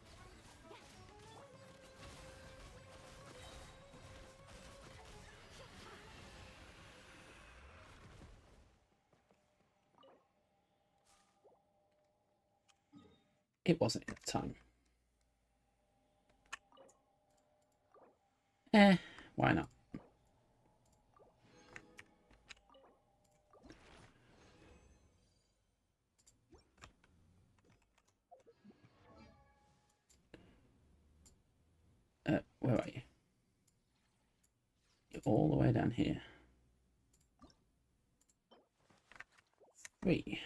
It wasn't at the time. Why not? Where are you? You're all the way down here. 3.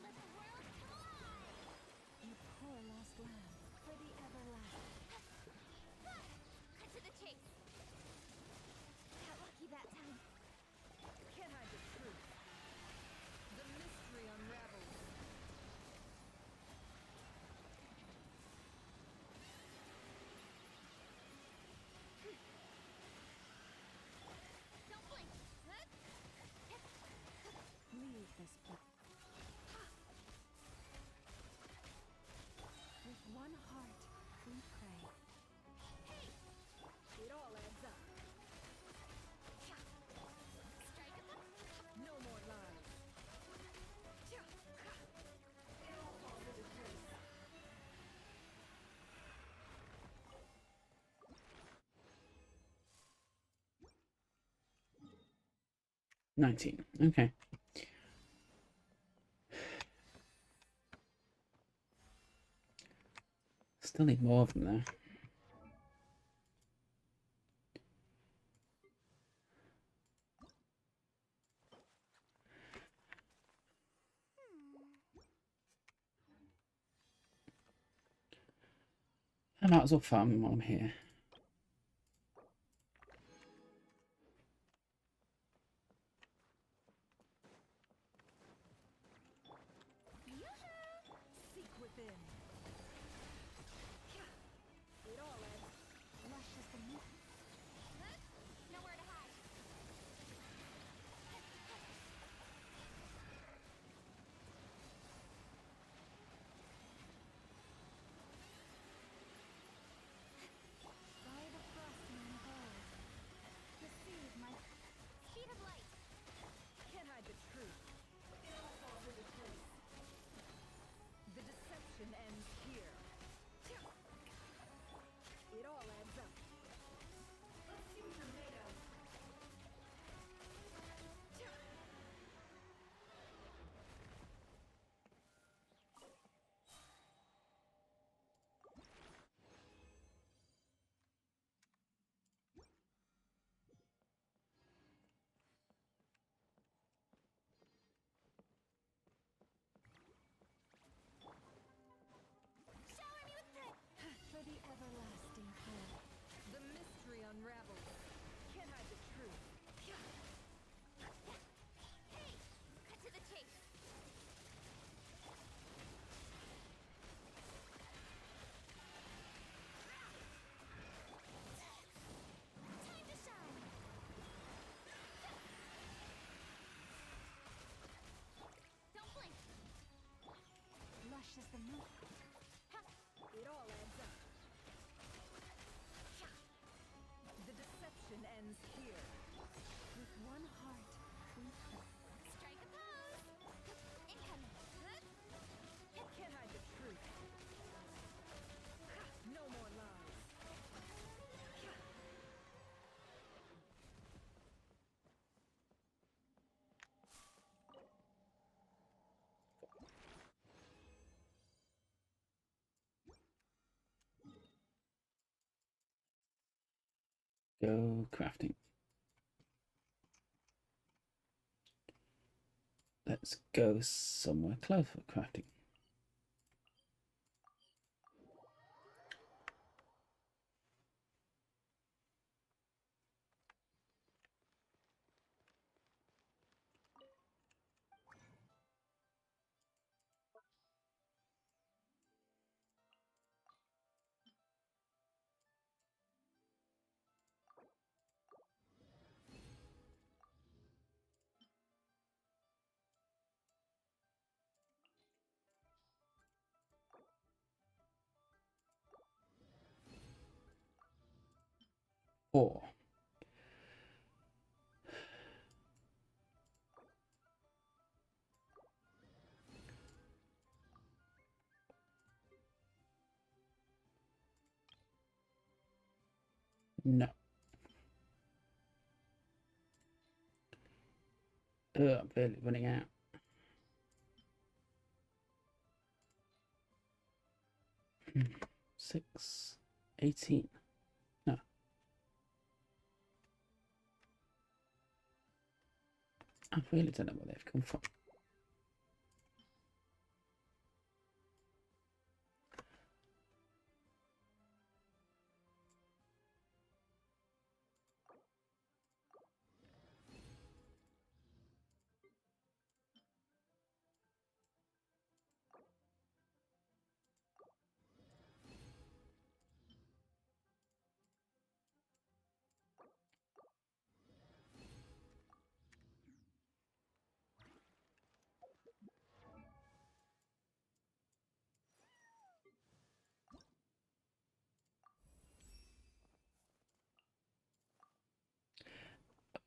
Let the world come alive! You poor lost lamb, for the everlasting. Cut to the chase! Got lucky that time. Can't hide the truth. The mystery unravels. Don't blink! Leave this book. With one heart, we pray. It all adds up. Strike at them! No more lies. It all falls into place. 19. Okay. Still need more of them though. I might as well farm them while I'm here. Seek within. It all adds. Lush as the moon. Nowhere to hide. By the frost man gold. Deceive my. Speed of light! Can't hide the truth. It all falls into place. The deception ends here. It all adds up. Let's see what you're made of. Shower me with the... For the everlasting hope. The mystery unravels. Can't hide the truth. Hey! Cut to the chase! Time to shine! Don't blink! Lush as the moon. It all adds up. The deception ends here. With one heart, we pray. Strike a pose! Incoming! Can't hide the truth. No more lies. Go crafting. Let's go somewhere close for crafting. Or no. I'm barely running out. Six, 18. No. I really don't know where they've come from.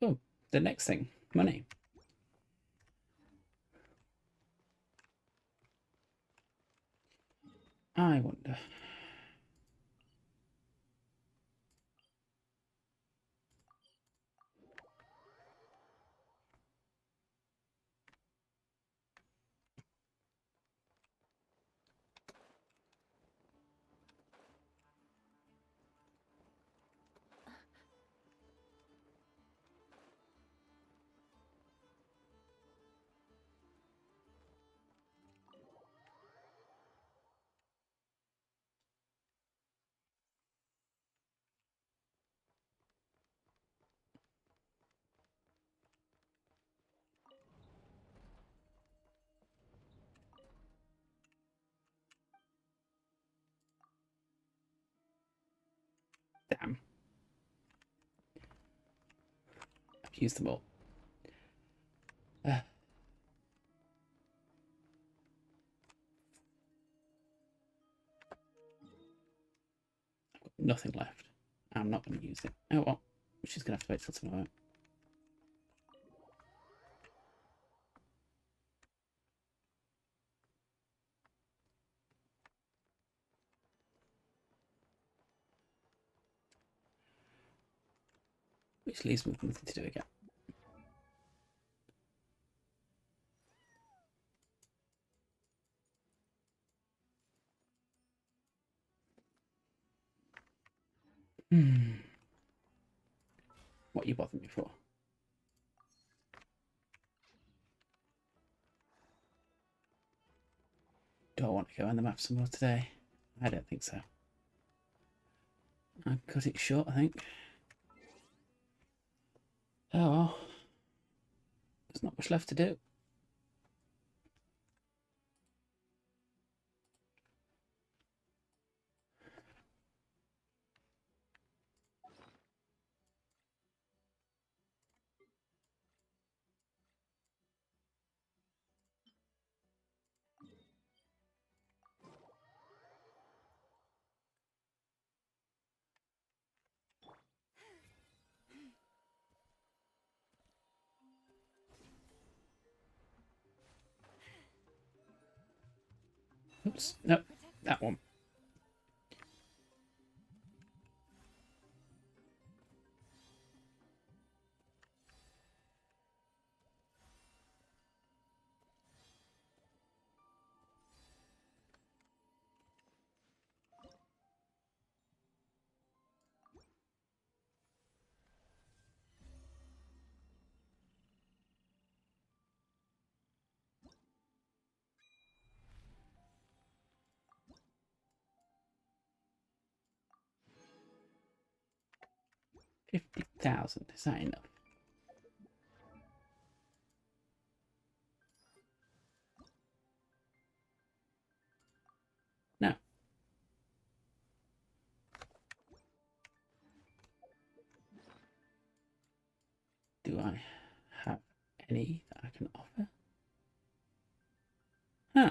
Oh, the next thing, money. I wonder. Damn. I've used them all. I've got nothing left. I'm not going to use it. Oh well. She's going to have to wait till tomorrow. Which leaves me with nothing to do again. What you bothered me for? Do I want to go on the map some more today? I don't think so. I cut it short, I think. Oh well. There's not much left to do. Oops, no, that one. 50,000. Is that enough? No. Do I have any that I can offer? Huh.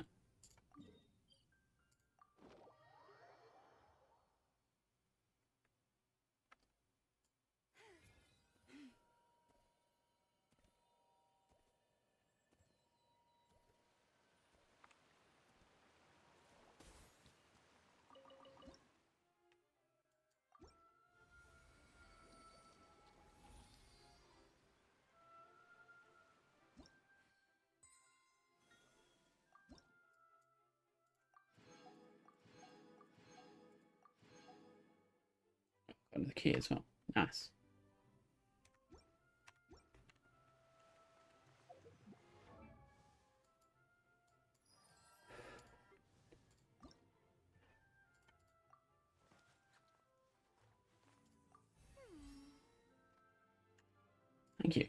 Got another key as well. Nice. Thank you.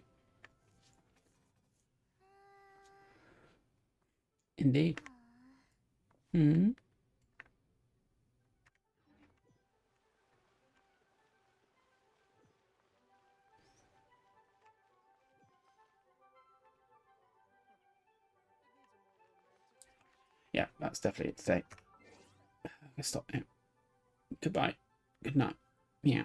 Indeed. Hmm. Yeah, that's definitely it today. I stop now. Goodbye. Good night. Yeah.